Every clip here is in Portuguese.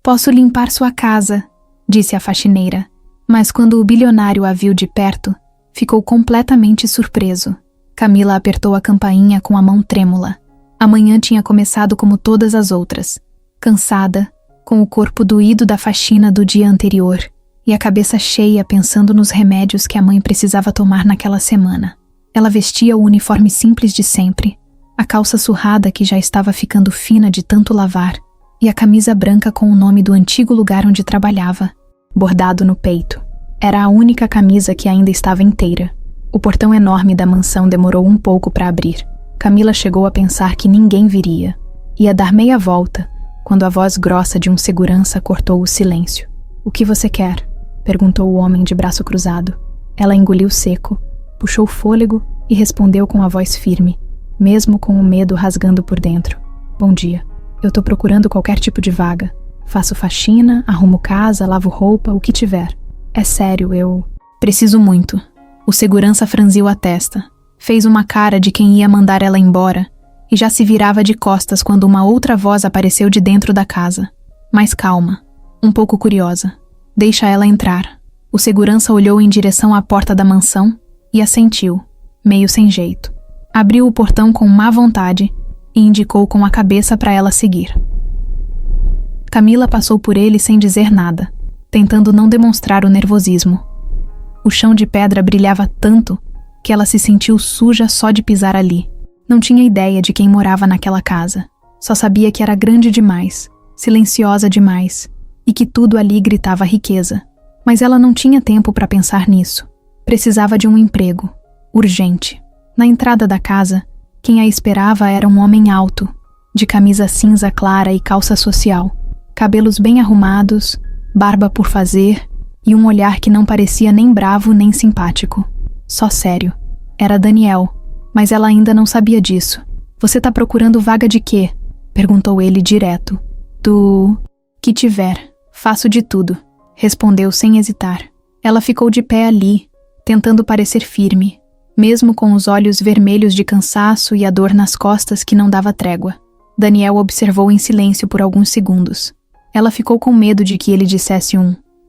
Posso limpar sua casa, disse a faxineira, mas quando o bilionário a viu de perto, ficou completamente surpreso. Camila apertou a campainha com a mão trêmula. A manhã tinha começado como todas as outras, cansada, com o corpo doído da faxina do dia anterior e a cabeça cheia pensando nos remédios que a mãe precisava tomar naquela semana. Ela vestia o uniforme simples de sempre, a calça surrada que já estava ficando fina de tanto lavar e a camisa branca com o nome do antigo lugar onde trabalhava, bordado no peito. Era a única camisa que ainda estava inteira. O portão enorme da mansão demorou um pouco para abrir. Camila chegou a pensar que ninguém viria. Ia dar meia volta, quando a voz grossa de um segurança cortou o silêncio. "O que você quer?", perguntou o homem de braço cruzado. Ela engoliu seco, puxou o fôlego e respondeu com a voz firme, mesmo com o medo rasgando por dentro. "Bom dia. Eu tô procurando qualquer tipo de vaga. Faço faxina, arrumo casa, lavo roupa, o que tiver. É sério, eu preciso muito." O segurança franziu a testa, fez uma cara de quem ia mandar ela embora e já se virava de costas quando uma outra voz apareceu de dentro da casa. Mais calma, um pouco curiosa. "Deixa ela entrar." O segurança olhou em direção à porta da mansão e assentiu, meio sem jeito. Abriu o portão com má vontade e indicou com a cabeça para ela seguir. Camila passou por ele sem dizer nada, tentando não demonstrar o nervosismo. O chão de pedra brilhava tanto que ela se sentiu suja só de pisar ali. Não tinha ideia de quem morava naquela casa. Só sabia que era grande demais, silenciosa demais, e que tudo ali gritava riqueza. Mas ela não tinha tempo para pensar nisso. Precisava de um emprego, urgente. Na entrada da casa, quem a esperava era um homem alto, de camisa cinza clara e calça social, cabelos bem arrumados, barba por fazer e um olhar que não parecia nem bravo nem simpático. Só sério. Era Daniel, mas ela ainda não sabia disso. "Você tá procurando vaga de quê?", perguntou ele direto. "Do que tiver. Faço de tudo", respondeu sem hesitar. Ela ficou de pé ali, tentando parecer firme, mesmo com os olhos vermelhos de cansaço e a dor nas costas que não dava trégua. Daniel observou em silêncio por alguns segundos. Ela ficou com medo de que ele dissesse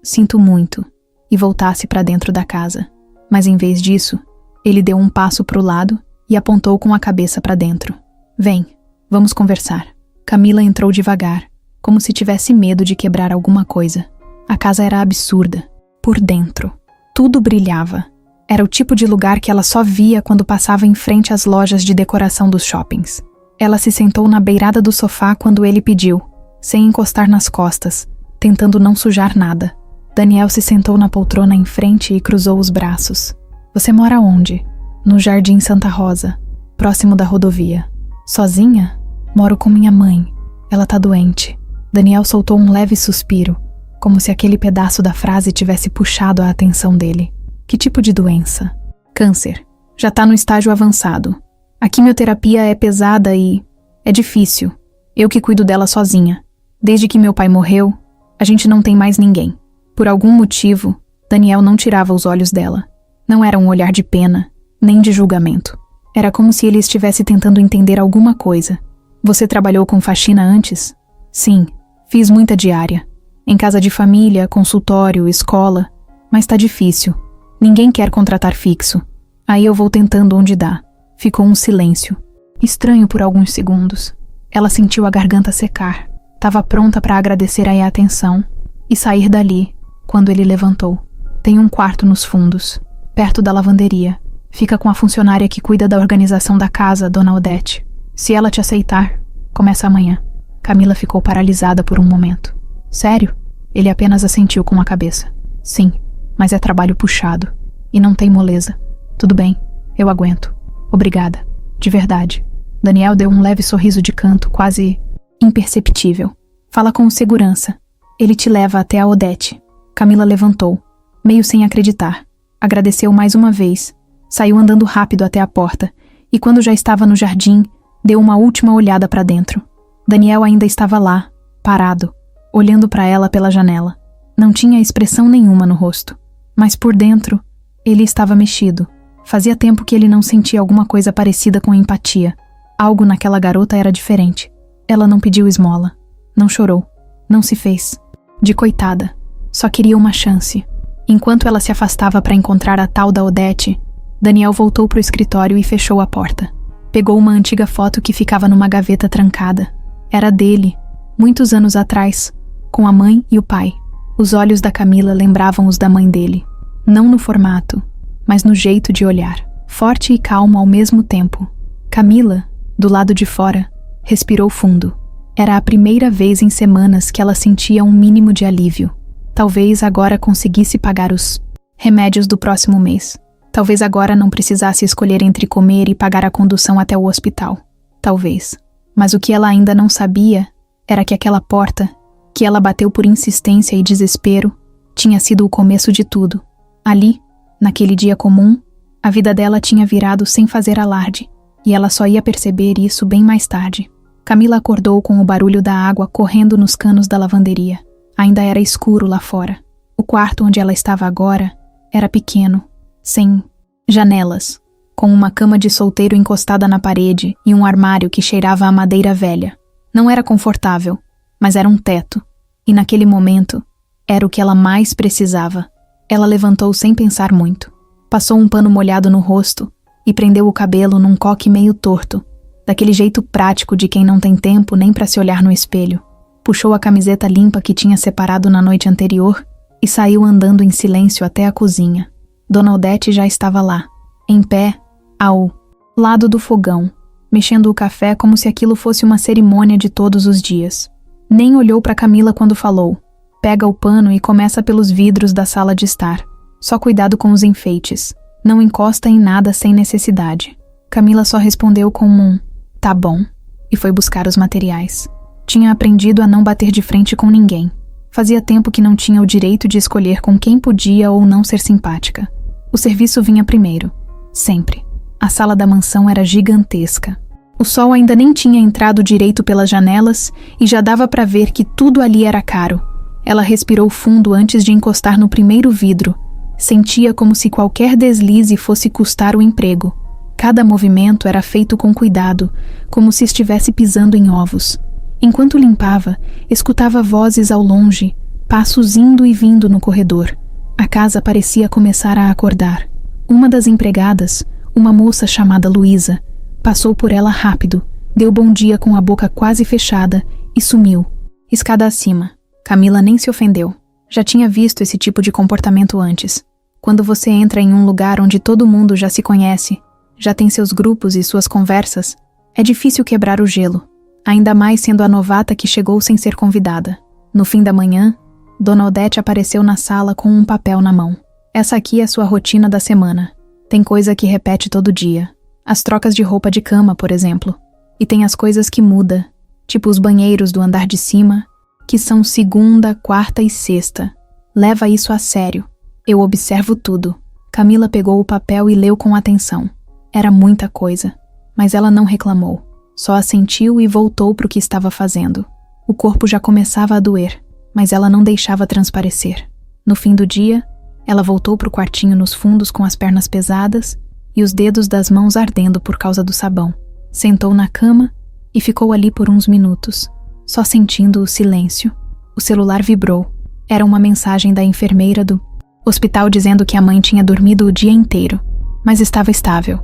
"sinto muito" e voltasse para dentro da casa. Mas em vez disso, ele deu um passo para o lado e apontou com a cabeça para dentro. "Vem, vamos conversar." Camila entrou devagar, como se tivesse medo de quebrar alguma coisa. A casa era absurda. Por dentro, tudo brilhava. Era o tipo de lugar que ela só via quando passava em frente às lojas de decoração dos shoppings. Ela se sentou na beirada do sofá quando ele pediu, sem encostar nas costas, tentando não sujar nada. Daniel se sentou na poltrona em frente e cruzou os braços. "Você mora onde?" "No Jardim Santa Rosa, próximo da rodovia." "Sozinha?" "Moro com minha mãe. Ela tá doente." Daniel soltou um leve suspiro, como se aquele pedaço da frase tivesse puxado a atenção dele. "Que tipo de doença?" "Câncer. Já tá no estágio avançado. A quimioterapia é pesada e é difícil. Eu que cuido dela sozinha. Desde que meu pai morreu, a gente não tem mais ninguém." Por algum motivo, Daniel não tirava os olhos dela. Não era um olhar de pena, nem de julgamento. Era como se ele estivesse tentando entender alguma coisa. "Você trabalhou com faxina antes?" "Sim, fiz muita diária. Em casa de família, consultório, escola. Mas tá difícil. Ninguém quer contratar fixo. Aí eu vou tentando onde dá." Ficou um silêncio, estranho por alguns segundos. Ela sentiu a garganta secar. Tava pronta para agradecer a atenção e sair dali, quando ele levantou. "Tem um quarto nos fundos, perto da lavanderia. Fica com a funcionária que cuida da organização da casa, Dona Odete. Se ela te aceitar, começa amanhã." Camila ficou paralisada por um momento. "Sério?" Ele apenas assentiu com a cabeça. "Sim, mas é trabalho puxado. E não tem moleza. Tudo bem, eu aguento. Obrigada. De verdade." Daniel deu um leve sorriso de canto, quase imperceptível. "Fala com o segurança. Ele te leva até a Odete." Camila levantou, meio sem acreditar. Agradeceu mais uma vez. Saiu andando rápido até a porta e quando já estava no jardim, deu uma última olhada para dentro. Daniel ainda estava lá, parado, olhando para ela pela janela. Não tinha expressão nenhuma no rosto, mas por dentro, ele estava mexido. Fazia tempo que ele não sentia alguma coisa parecida com empatia. Algo naquela garota era diferente. Ela não pediu esmola, não chorou, não se fez De coitada. Só queria uma chance. Enquanto ela se afastava para encontrar a tal da Odete, Daniel voltou pro escritório e fechou a porta. Pegou uma antiga foto que ficava numa gaveta trancada. Era dele, muitos anos atrás, com a mãe e o pai. Os olhos da Camila lembravam os da mãe dele. Não no formato, mas no jeito de olhar. Forte e calmo ao mesmo tempo. Camila, do lado de fora, respirou fundo. Era a primeira vez em semanas que ela sentia um mínimo de alívio. Talvez agora conseguisse pagar os remédios do próximo mês. Talvez agora não precisasse escolher entre comer e pagar a condução até o hospital. Talvez. Mas o que ela ainda não sabia era que aquela porta, que ela bateu por insistência e desespero, tinha sido o começo de tudo. Ali, naquele dia comum, a vida dela tinha virado sem fazer alarde, e ela só ia perceber isso bem mais tarde. Camila acordou com o barulho da água correndo nos canos da lavanderia. Ainda era escuro lá fora. O quarto onde ela estava agora era pequeno, sem janelas, com uma cama de solteiro encostada na parede e um armário que cheirava a madeira velha. Não era confortável, mas era um teto, e naquele momento era o que ela mais precisava. Ela levantou sem pensar muito. Passou um pano molhado no rosto e prendeu o cabelo num coque meio torto, daquele jeito prático de quem não tem tempo nem para se olhar no espelho. Puxou a camiseta limpa que tinha separado na noite anterior e saiu andando em silêncio até a cozinha. Dona Odete já estava lá, em pé, ao lado do fogão, mexendo o café como se aquilo fosse uma cerimônia de todos os dias. Nem olhou para Camila quando falou. Pega o pano e começa pelos vidros da sala de estar. Só cuidado com os enfeites. Não encosta em nada sem necessidade. Camila só respondeu com um "tá bom" e foi buscar os materiais. Tinha aprendido a não bater de frente com ninguém. Fazia tempo que não tinha o direito de escolher com quem podia ou não ser simpática. O serviço vinha primeiro. Sempre. A sala da mansão era gigantesca. O sol ainda nem tinha entrado direito pelas janelas e já dava para ver que tudo ali era caro. Ela respirou fundo antes de encostar no primeiro vidro. Sentia como se qualquer deslize fosse custar o emprego. Cada movimento era feito com cuidado, como se estivesse pisando em ovos. Enquanto limpava, escutava vozes ao longe, passos indo e vindo no corredor. A casa parecia começar a acordar. Uma das empregadas, uma moça chamada Luísa, passou por ela rápido, deu bom dia com a boca quase fechada e sumiu. Escada acima. Camila nem se ofendeu. Já tinha visto esse tipo de comportamento antes. Quando você entra em um lugar onde todo mundo já se conhece, já tem seus grupos e suas conversas, é difícil quebrar o gelo. Ainda mais sendo a novata que chegou sem ser convidada. No fim da manhã, Dona Odete apareceu na sala com um papel na mão. Essa aqui é sua rotina da semana. Tem coisa que repete todo dia. As trocas de roupa de cama, por exemplo. E tem as coisas que muda, tipo os banheiros do andar de cima, que são segunda, quarta e sexta. Leva isso a sério. Eu observo tudo. Camila pegou o papel e leu com atenção. Era muita coisa, mas ela não reclamou. Só assentiu e voltou para o que estava fazendo. O corpo já começava a doer, mas ela não deixava transparecer. No fim do dia, ela voltou para o quartinho nos fundos com as pernas pesadas e os dedos das mãos ardendo por causa do sabão. Sentou na cama e ficou ali por uns minutos, só sentindo o silêncio. O celular vibrou. Era uma mensagem da enfermeira do hospital dizendo que a mãe tinha dormido o dia inteiro, mas estava estável.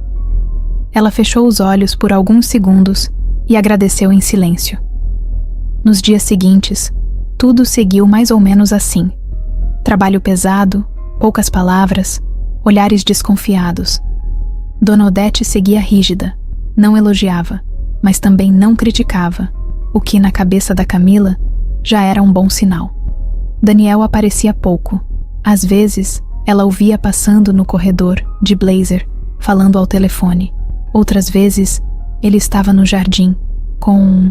Ela fechou os olhos por alguns segundos e agradeceu em silêncio. Nos dias seguintes, tudo seguiu mais ou menos assim. Trabalho pesado, poucas palavras, olhares desconfiados. Dona Odete seguia rígida, não elogiava, mas também não criticava, o que na cabeça da Camila já era um bom sinal. Daniel aparecia pouco. Às vezes, ela o via passando no corredor, de blazer, falando ao telefone. Outras vezes, ele estava no jardim, com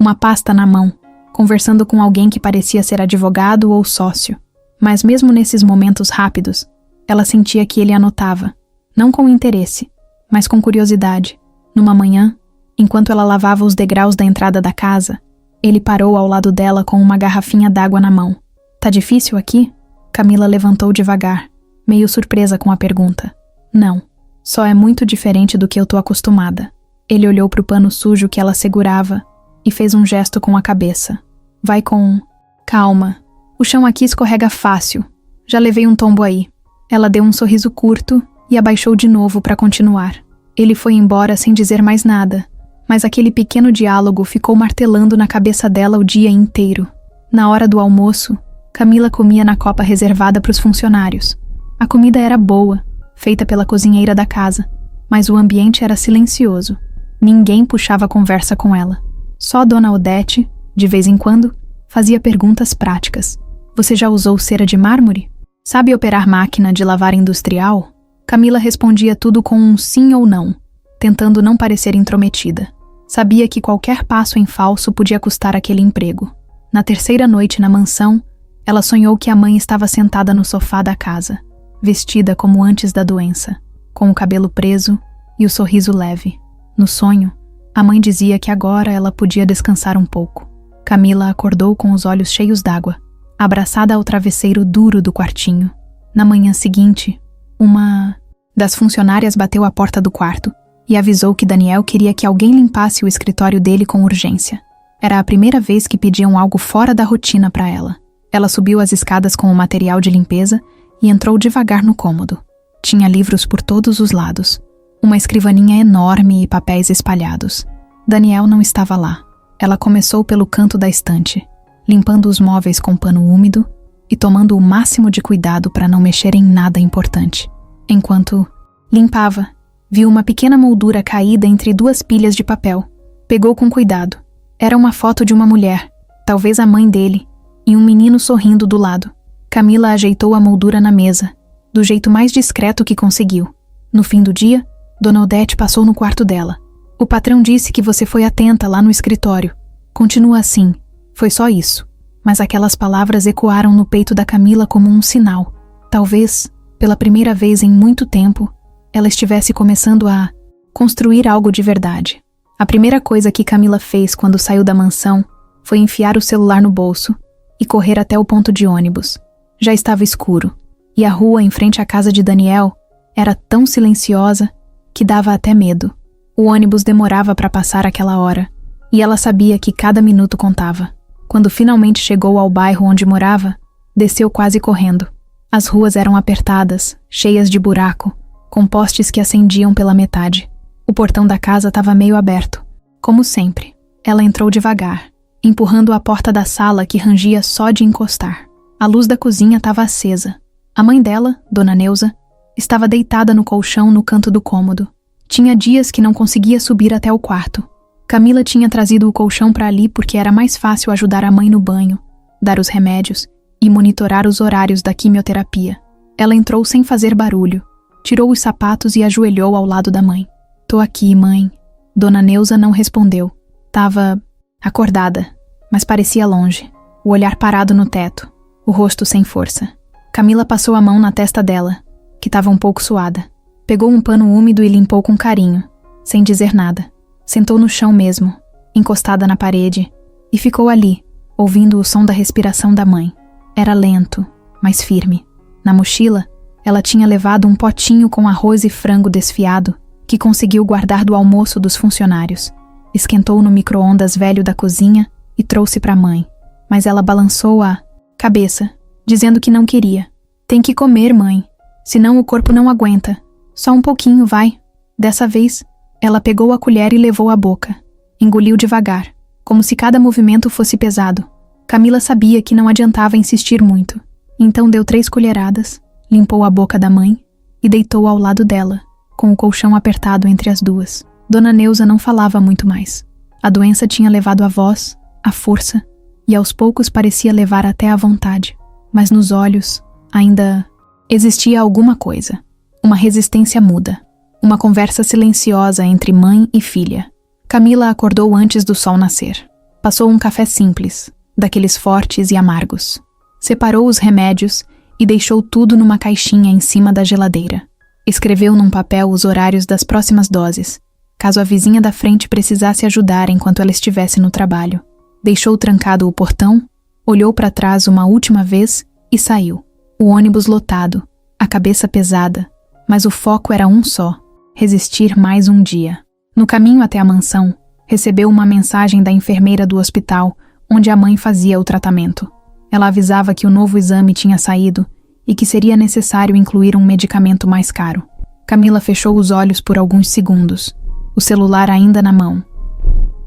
uma pasta na mão, conversando com alguém que parecia ser advogado ou sócio. Mas mesmo nesses momentos rápidos, ela sentia que ele anotava, não com interesse, mas com curiosidade. Numa manhã, enquanto ela lavava os degraus da entrada da casa, ele parou ao lado dela com uma garrafinha d'água na mão. "Tá difícil aqui?" Camila levantou devagar, meio surpresa com a pergunta. "Não. Só é muito diferente do que eu tô acostumada." Ele olhou pro pano sujo que ela segurava e fez um gesto com a cabeça. "Vai com calma. O chão aqui escorrega fácil. Já levei um tombo aí. Ela deu um sorriso curto e abaixou de novo para continuar. Ele foi embora sem dizer mais nada, mas aquele pequeno diálogo ficou martelando na cabeça dela o dia inteiro. Na hora do almoço, Camila comia na copa reservada para os funcionários. A comida era boa, feita pela cozinheira da casa, mas o ambiente era silencioso. Ninguém puxava conversa com ela. Só Dona Odete, de vez em quando, fazia perguntas práticas. Você já usou cera de mármore? Sabe operar máquina de lavar industrial? Camila respondia tudo com um sim ou não, tentando não parecer intrometida. Sabia que qualquer passo em falso podia custar aquele emprego. Na terceira noite na mansão, ela sonhou que a mãe estava sentada no sofá da casa, vestida como antes da doença, com o cabelo preso e o sorriso leve. No sonho, a mãe dizia que agora ela podia descansar um pouco. Camila acordou com os olhos cheios d'água, abraçada ao travesseiro duro do quartinho. Na manhã seguinte, uma das funcionárias bateu à porta do quarto e avisou que Daniel queria que alguém limpasse o escritório dele com urgência. Era a primeira vez que pediam algo fora da rotina para ela. Ela subiu as escadas com o material de limpeza e entrou devagar no cômodo. Tinha livros por todos os lados, uma escrivaninha enorme e papéis espalhados. Daniel não estava lá. Ela começou pelo canto da estante, limpando os móveis com pano úmido e tomando o máximo de cuidado para não mexer em nada importante. Enquanto limpava, viu uma pequena moldura caída entre duas pilhas de papel. Pegou com cuidado. Era uma foto de uma mulher, talvez a mãe dele, e um menino sorrindo do lado. Camila ajeitou a moldura na mesa, do jeito mais discreto que conseguiu. No fim do dia, Dona Odete passou no quarto dela. O patrão disse que você foi atenta lá no escritório. Continua assim. Foi só isso. Mas aquelas palavras ecoaram no peito da Camila como um sinal. Talvez, pela primeira vez em muito tempo, ela estivesse começando a construir algo de verdade. A primeira coisa que Camila fez quando saiu da mansão foi enfiar o celular no bolso e correr até o ponto de ônibus. Já estava escuro, e a rua em frente à casa de Daniel era tão silenciosa que dava até medo. O ônibus demorava para passar aquela hora, e ela sabia que cada minuto contava. Quando finalmente chegou ao bairro onde morava, desceu quase correndo. As ruas eram apertadas, cheias de buraco, com postes que acendiam pela metade. O portão da casa estava meio aberto. Como sempre, ela entrou devagar, empurrando a porta da sala que rangia só de encostar. A luz da cozinha estava acesa. A mãe dela, Dona Neuza, estava deitada no colchão no canto do cômodo. Tinha dias que não conseguia subir até o quarto. Camila tinha trazido o colchão para ali porque era mais fácil ajudar a mãe no banho, dar os remédios e monitorar os horários da quimioterapia. Ela entrou sem fazer barulho, tirou os sapatos e ajoelhou ao lado da mãe. Tô aqui, mãe. Dona Neuza não respondeu. Tava acordada, mas parecia longe, o olhar parado no teto, o rosto sem força. Camila passou a mão na testa dela, que estava um pouco suada. Pegou um pano úmido e limpou com carinho, sem dizer nada. Sentou no chão mesmo, encostada na parede, e ficou ali, ouvindo o som da respiração da mãe. Era lento, mas firme. Na mochila, ela tinha levado um potinho com arroz e frango desfiado, que conseguiu guardar do almoço dos funcionários. Esquentou no micro-ondas velho da cozinha e trouxe para a mãe. Mas ela balançou a cabeça, dizendo que não queria. Tem que comer, mãe, senão o corpo não aguenta. Só um pouquinho, vai. Dessa vez, ela pegou a colher e levou à boca. Engoliu devagar, como se cada movimento fosse pesado. Camila sabia que não adiantava insistir muito. Então deu 3 colheradas, limpou a boca da mãe e deitou ao lado dela, com o colchão apertado entre as duas. Dona Neuza não falava muito mais. A doença tinha levado a voz, a força, e aos poucos parecia levar até a vontade. Mas nos olhos, ainda existia alguma coisa. Uma resistência muda. Uma conversa silenciosa entre mãe e filha. Camila acordou antes do sol nascer. Passou um café simples, daqueles fortes e amargos. Separou os remédios e deixou tudo numa caixinha em cima da geladeira. Escreveu num papel os horários das próximas doses, caso a vizinha da frente precisasse ajudar enquanto ela estivesse no trabalho. Deixou trancado o portão, olhou para trás uma última vez e saiu. O ônibus lotado, a cabeça pesada, mas o foco era um só: resistir mais um dia. No caminho até a mansão, recebeu uma mensagem da enfermeira do hospital onde a mãe fazia o tratamento. Ela avisava que o novo exame tinha saído e que seria necessário incluir um medicamento mais caro. Camila fechou os olhos por alguns segundos, o celular ainda na mão.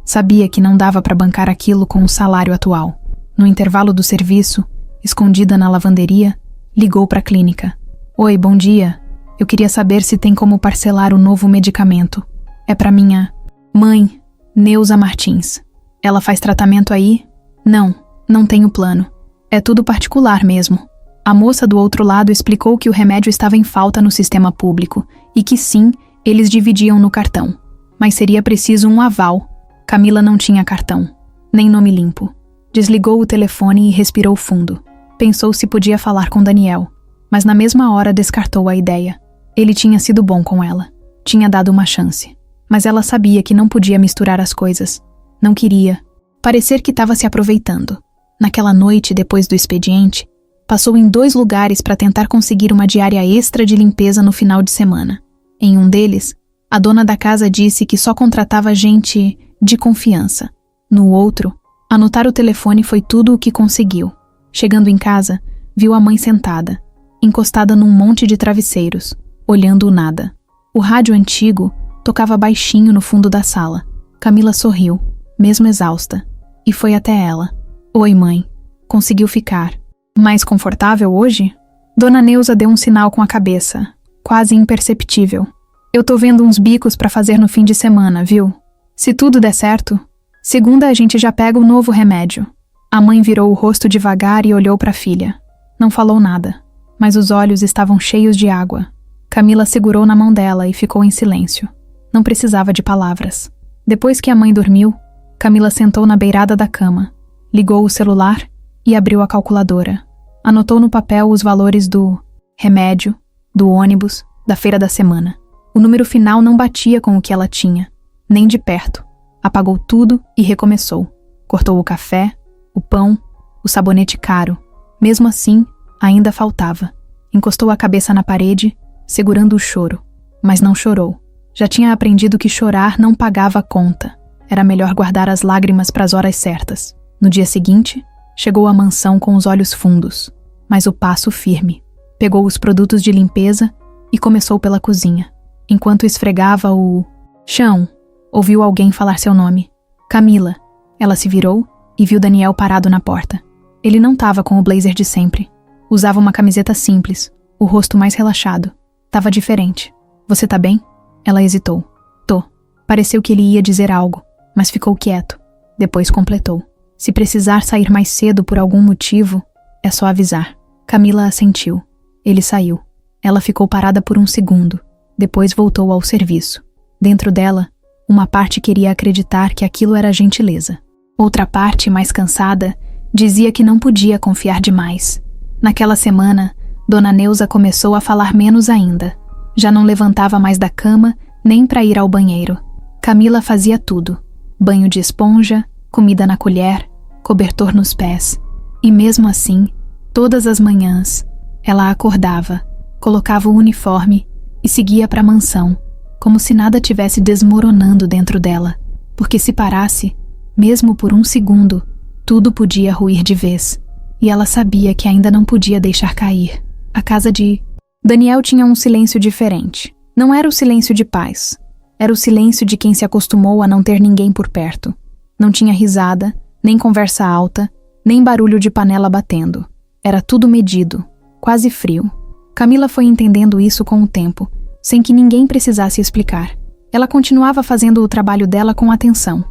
Sabia que não dava para bancar aquilo com o salário atual. No intervalo do serviço, escondida na lavanderia, ligou para a clínica. Oi, bom dia. Eu queria saber se tem como parcelar o novo medicamento. É para minha mãe, Neuza Martins. Ela faz tratamento aí? Não tenho plano. É tudo particular mesmo. A moça do outro lado explicou que o remédio estava em falta no sistema público e que sim, eles dividiam no cartão. Mas seria preciso um aval. Camila não tinha cartão, nem nome limpo. Desligou o telefone e respirou fundo. Pensou se podia falar com Daniel, mas na mesma hora descartou a ideia. Ele tinha sido bom com ela. Tinha dado uma chance. Mas ela sabia que não podia misturar as coisas. Não queria parecer que estava se aproveitando. Naquela noite, depois do expediente, passou em 2 lugares para tentar conseguir uma diária extra de limpeza no final de semana. Em um deles, a dona da casa disse que só contratava gente de confiança. No outro, anotar o telefone foi tudo o que conseguiu. Chegando em casa, viu a mãe sentada, encostada num monte de travesseiros, olhando o nada. O rádio antigo tocava baixinho no fundo da sala. Camila sorriu, mesmo exausta, e foi até ela. Oi, mãe. Conseguiu ficar mais confortável hoje? Dona Neuza deu um sinal com a cabeça, quase imperceptível. Eu tô vendo uns bicos pra fazer no fim de semana, viu? Se tudo der certo, segunda a gente já pega o novo remédio. A mãe virou o rosto devagar e olhou pra filha. Não falou nada, mas os olhos estavam cheios de água. Camila segurou na mão dela e ficou em silêncio. Não precisava de palavras. Depois que a mãe dormiu, Camila sentou na beirada da cama, ligou o celular e abriu a calculadora. Anotou no papel os valores do remédio, do ônibus, da feira da semana. O número final não batia com o que ela tinha, nem de perto. Apagou tudo e recomeçou. Cortou o café, o pão, o sabonete caro. Mesmo assim, ainda faltava. Encostou a cabeça na parede, segurando o choro. Mas não chorou. Já tinha aprendido que chorar não pagava a conta. Era melhor guardar as lágrimas para as horas certas. No dia seguinte, chegou à mansão com os olhos fundos, mas o passo firme. Pegou os produtos de limpeza e começou pela cozinha. Enquanto esfregava o chão, ouviu alguém falar seu nome. Camila. Ela se virou e viu Daniel parado na porta. Ele não estava com o blazer de sempre. Usava uma camiseta simples, o rosto mais relaxado. Tava diferente. Você tá bem? Ela hesitou. Tô. Pareceu que ele ia dizer algo, mas ficou quieto. Depois completou. Se precisar sair mais cedo por algum motivo, é só avisar. Camila assentiu. Ele saiu. Ela ficou parada por um segundo. Depois voltou ao serviço. Dentro dela, uma parte queria acreditar que aquilo era gentileza. Outra parte, mais cansada, dizia que não podia confiar demais. Naquela semana, Dona Neuza começou a falar menos ainda. Já não levantava mais da cama, nem para ir ao banheiro. Camila fazia tudo. Banho de esponja, comida na colher, cobertor nos pés. E mesmo assim, todas as manhãs, ela acordava, colocava o uniforme e seguia para a mansão, como se nada tivesse desmoronando dentro dela, porque se parasse, mesmo por um segundo, tudo podia ruir de vez. E ela sabia que ainda não podia deixar cair. A casa de Daniel tinha um silêncio diferente. Não era o silêncio de paz. Era o silêncio de quem se acostumou a não ter ninguém por perto. Não tinha risada, nem conversa alta, nem barulho de panela batendo. Era tudo medido, quase frio. Camila foi entendendo isso com o tempo, sem que ninguém precisasse explicar. Ela continuava fazendo o trabalho dela com atenção.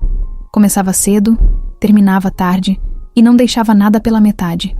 Começava cedo, terminava tarde e não deixava nada pela metade.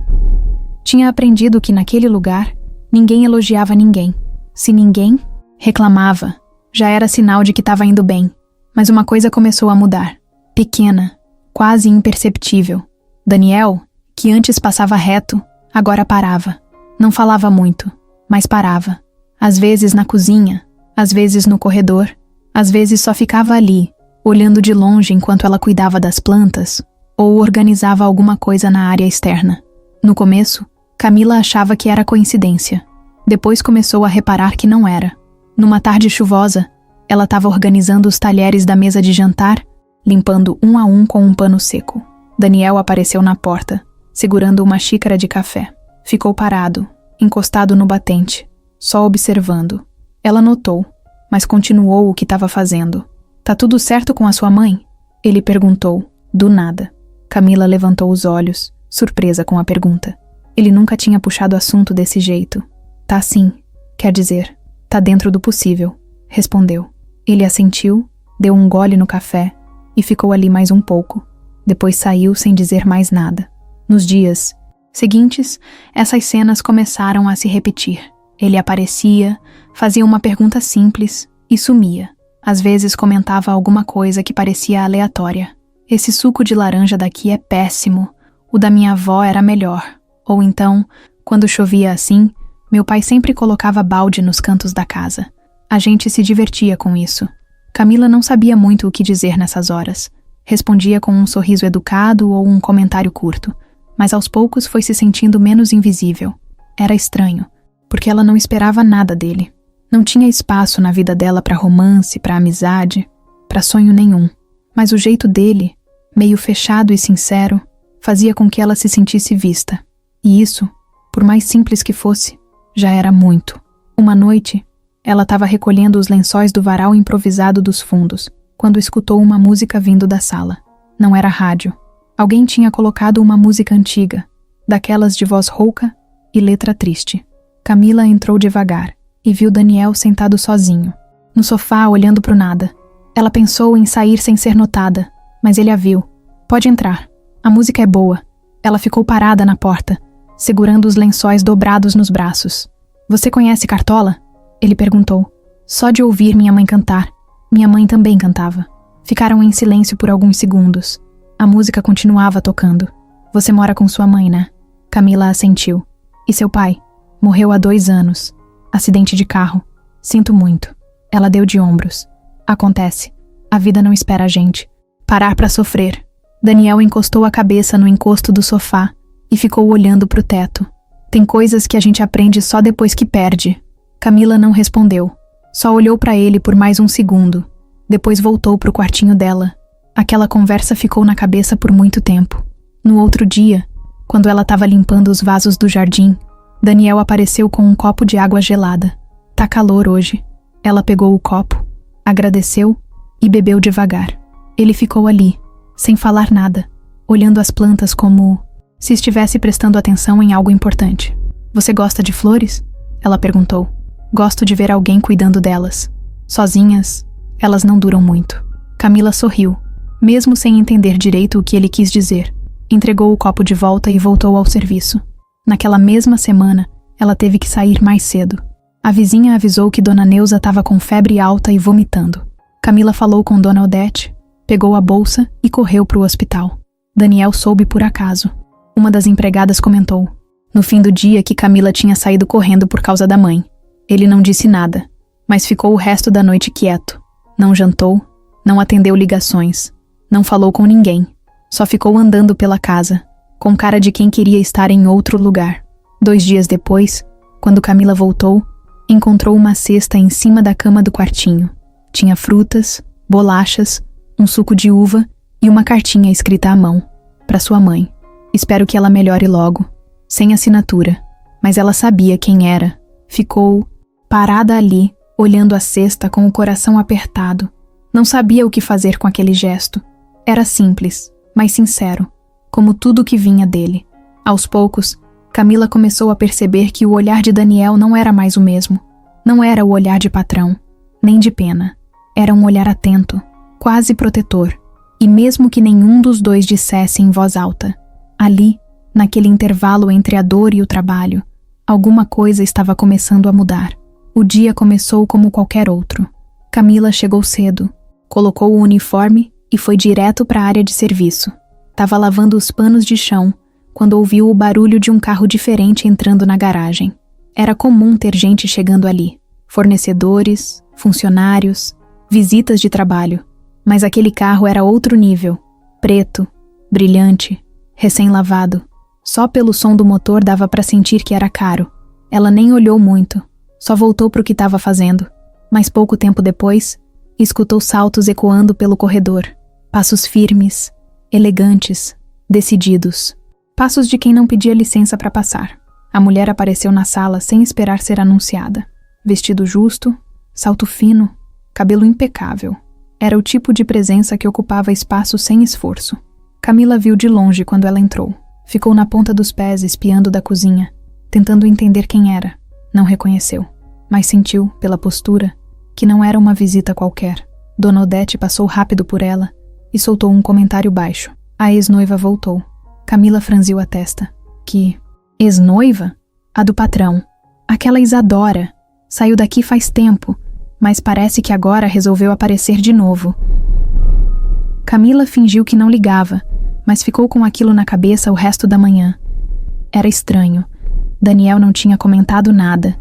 Tinha aprendido que naquele lugar, ninguém elogiava ninguém. Se ninguém reclamava, já era sinal de que estava indo bem. Mas uma coisa começou a mudar. Pequena, quase imperceptível. Daniel, que antes passava reto, agora parava. Não falava muito, mas parava. Às vezes na cozinha, às vezes no corredor, às vezes só ficava ali, olhando de longe enquanto ela cuidava das plantas ou organizava alguma coisa na área externa. No começo, Camila achava que era coincidência. Depois começou a reparar que não era. Numa tarde chuvosa, ela estava organizando os talheres da mesa de jantar, limpando um a um com um pano seco. Daniel apareceu na porta, segurando uma xícara de café. Ficou parado, encostado no batente, só observando. Ela notou, mas continuou o que estava fazendo. Tá tudo certo com a sua mãe? Ele perguntou, do nada. Camila levantou os olhos, surpresa com a pergunta. Ele nunca tinha puxado assunto desse jeito. Tá sim, quer dizer, tá dentro do possível, respondeu. Ele assentiu, deu um gole no café e ficou ali mais um pouco. Depois saiu sem dizer mais nada. Nos dias seguintes, essas cenas começaram a se repetir. Ele aparecia, fazia uma pergunta simples e sumia. Às vezes comentava alguma coisa que parecia aleatória. Esse suco de laranja daqui é péssimo, o da minha avó era melhor. Ou então, quando chovia assim, meu pai sempre colocava balde nos cantos da casa. A gente se divertia com isso. Camila não sabia muito o que dizer nessas horas. Respondia com um sorriso educado ou um comentário curto, mas aos poucos foi se sentindo menos invisível. Era estranho, porque ela não esperava nada dele. Não tinha espaço na vida dela para romance, para amizade, para sonho nenhum. Mas o jeito dele, meio fechado e sincero, fazia com que ela se sentisse vista. E isso, por mais simples que fosse, já era muito. Uma noite, ela estava recolhendo os lençóis do varal improvisado dos fundos, quando escutou uma música vindo da sala. Não era rádio. Alguém tinha colocado uma música antiga, daquelas de voz rouca e letra triste. Camila entrou devagar e viu Daniel sentado sozinho, no sofá olhando pro nada. Ela pensou em sair sem ser notada, mas ele a viu. Pode entrar. A música é boa. Ela ficou parada na porta, segurando os lençóis dobrados nos braços. Você conhece Cartola? Ele perguntou. Só de ouvir minha mãe cantar. Minha mãe também cantava. Ficaram em silêncio por alguns segundos. A música continuava tocando. Você mora com sua mãe, né? Camila assentiu. E seu pai? Morreu há 2 anos. Acidente de carro. Sinto muito. Ela deu de ombros. Acontece. A vida não espera a gente. Parar pra sofrer. Daniel encostou a cabeça no encosto do sofá e ficou olhando pro teto. Tem coisas que a gente aprende só depois que perde. Camila não respondeu. Só olhou pra ele por mais um segundo. Depois voltou pro quartinho dela. Aquela conversa ficou na cabeça por muito tempo. No outro dia, quando ela estava limpando os vasos do jardim, Daniel apareceu com um copo de água gelada. Tá calor hoje. Ela pegou o copo, agradeceu e bebeu devagar. Ele ficou ali, sem falar nada, olhando as plantas como se estivesse prestando atenção em algo importante. Você gosta de flores? Ela perguntou. Gosto de ver alguém cuidando delas. Sozinhas, elas não duram muito. Camila sorriu, mesmo sem entender direito o que ele quis dizer. Entregou o copo de volta e voltou ao serviço. Naquela mesma semana, ela teve que sair mais cedo. A vizinha avisou que Dona Neuza estava com febre alta e vomitando. Camila falou com Dona Odete, pegou a bolsa e correu para o hospital. Daniel soube por acaso. Uma das empregadas comentou, no fim do dia, que Camila tinha saído correndo por causa da mãe. Ele não disse nada, mas ficou o resto da noite quieto. Não jantou, não atendeu ligações, não falou com ninguém. Só ficou andando pela casa, com cara de quem queria estar em outro lugar. 2 dias depois, quando Camila voltou, encontrou uma cesta em cima da cama do quartinho. Tinha frutas, bolachas, um suco de uva e uma cartinha escrita à mão, para sua mãe. Espero que ela melhore logo. Sem assinatura, mas ela sabia quem era. Ficou parada ali, olhando a cesta com o coração apertado. Não sabia o que fazer com aquele gesto. Era simples, mas sincero, como tudo que vinha dele. Aos poucos, Camila começou a perceber que o olhar de Daniel não era mais o mesmo. Não era o olhar de patrão, nem de pena. Era um olhar atento, quase protetor. E mesmo que nenhum dos dois dissesse em voz alta, ali, naquele intervalo entre a dor e o trabalho, alguma coisa estava começando a mudar. O dia começou como qualquer outro. Camila chegou cedo, colocou o uniforme e foi direto para a área de serviço. Tava lavando os panos de chão quando ouviu o barulho de um carro diferente entrando na garagem. Era comum ter gente chegando ali. Fornecedores, funcionários, visitas de trabalho. Mas aquele carro era outro nível. Preto, brilhante, recém-lavado. Só pelo som do motor dava para sentir que era caro. Ela nem olhou muito, só voltou para o que estava fazendo. Mas pouco tempo depois, escutou saltos ecoando pelo corredor. Passos firmes, elegantes, decididos. Passos de quem não pedia licença para passar. A mulher apareceu na sala sem esperar ser anunciada. Vestido justo, salto fino, cabelo impecável. Era o tipo de presença que ocupava espaço sem esforço. Camila viu de longe quando ela entrou. Ficou na ponta dos pés espiando da cozinha, tentando entender quem era. Não reconheceu, mas sentiu, pela postura, que não era uma visita qualquer. Dona Odete passou rápido por ela e soltou um comentário baixo. A ex-noiva voltou. Camila franziu a testa. Que ex-noiva? A do patrão. Aquela Isadora. Saiu daqui faz tempo, mas parece que agora resolveu aparecer de novo. Camila fingiu que não ligava, mas ficou com aquilo na cabeça o resto da manhã. Era estranho. Daniel não tinha comentado nada,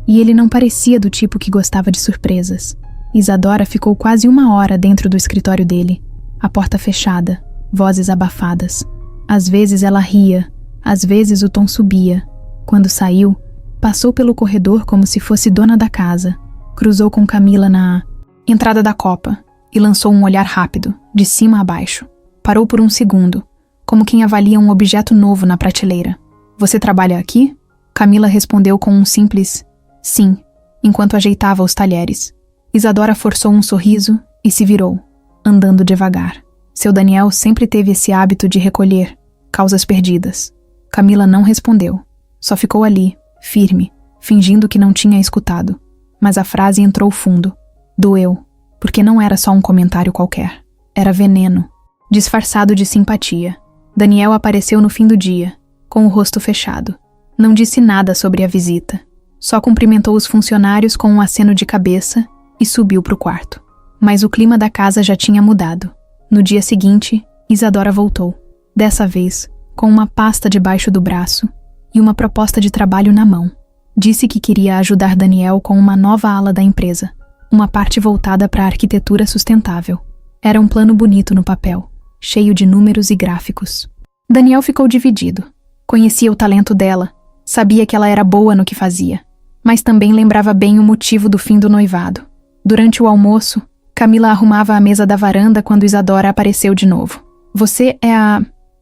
e ele não parecia do tipo que gostava de surpresas. Isadora ficou quase 1 hora dentro do escritório dele, a porta fechada, vozes abafadas. Às vezes ela ria, às vezes o tom subia. Quando saiu, passou pelo corredor como se fosse dona da casa, cruzou com Camila na entrada da copa e lançou um olhar rápido, de cima a baixo. Parou por um segundo, como quem avalia um objeto novo na prateleira. Você trabalha aqui? Camila respondeu com um simples sim, enquanto ajeitava os talheres. Isadora forçou um sorriso e se virou, andando devagar. Seu Daniel sempre teve esse hábito de recolher causas perdidas. Camila não respondeu, só ficou ali, firme, fingindo que não tinha escutado. Mas a frase entrou fundo. Doeu, porque não era só um comentário qualquer. Era veneno, disfarçado de simpatia. Daniel apareceu no fim do dia, com o rosto fechado. Não disse nada sobre a visita. Só cumprimentou os funcionários com um aceno de cabeça e subiu para o quarto. Mas o clima da casa já tinha mudado. No dia seguinte, Isadora voltou. Dessa vez, com uma pasta debaixo do braço e uma proposta de trabalho na mão. Disse que queria ajudar Daniel com uma nova ala da empresa, uma parte voltada para a arquitetura sustentável. Era um plano bonito no papel, cheio de números e gráficos. Daniel ficou dividido. Conhecia o talento dela, sabia que ela era boa no que fazia, mas também lembrava bem o motivo do fim do noivado. Durante o almoço, Camila arrumava a mesa da varanda quando Isadora apareceu de novo. Você é a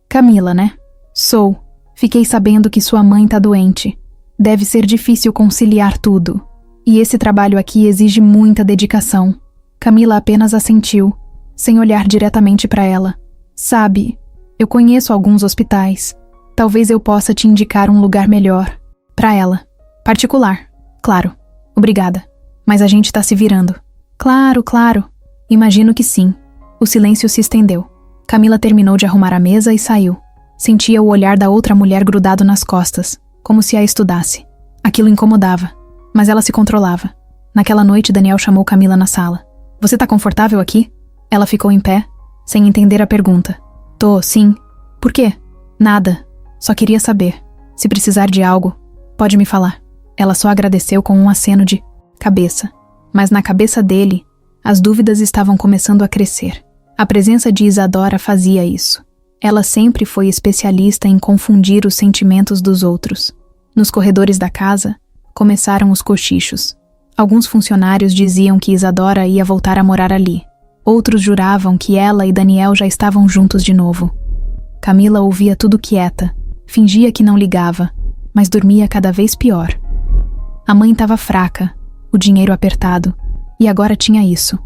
Camila, né? Sou. Fiquei sabendo que sua mãe tá doente. Deve ser difícil conciliar tudo. E esse trabalho aqui exige muita dedicação. Camila apenas assentiu, sem olhar diretamente para ela. Sabe, eu conheço alguns hospitais. Talvez eu possa te indicar um lugar melhor. Para ela. Particular. Claro. Obrigada. Mas a gente tá se virando. Claro, claro. Imagino que sim. O silêncio se estendeu. Camila terminou de arrumar a mesa e saiu. Sentia o olhar da outra mulher grudado nas costas, como se a estudasse. Aquilo incomodava, mas ela se controlava. Naquela noite, Daniel chamou Camila na sala. Você tá confortável aqui? Ela ficou em pé, sem entender a pergunta. Tô, sim. Por quê? Nada. Só queria saber. Se precisar de algo, pode me falar. Ela só agradeceu com um aceno de cabeça. Mas na cabeça dele, as dúvidas estavam começando a crescer. A presença de Isadora fazia isso. Ela sempre foi especialista em confundir os sentimentos dos outros. Nos corredores da casa, começaram os cochichos. Alguns funcionários diziam que Isadora ia voltar a morar ali. Outros juravam que ela e Daniel já estavam juntos de novo. Camila ouvia tudo quieta, fingia que não ligava, mas dormia cada vez pior. A mãe estava fraca, o dinheiro apertado, e agora tinha isso.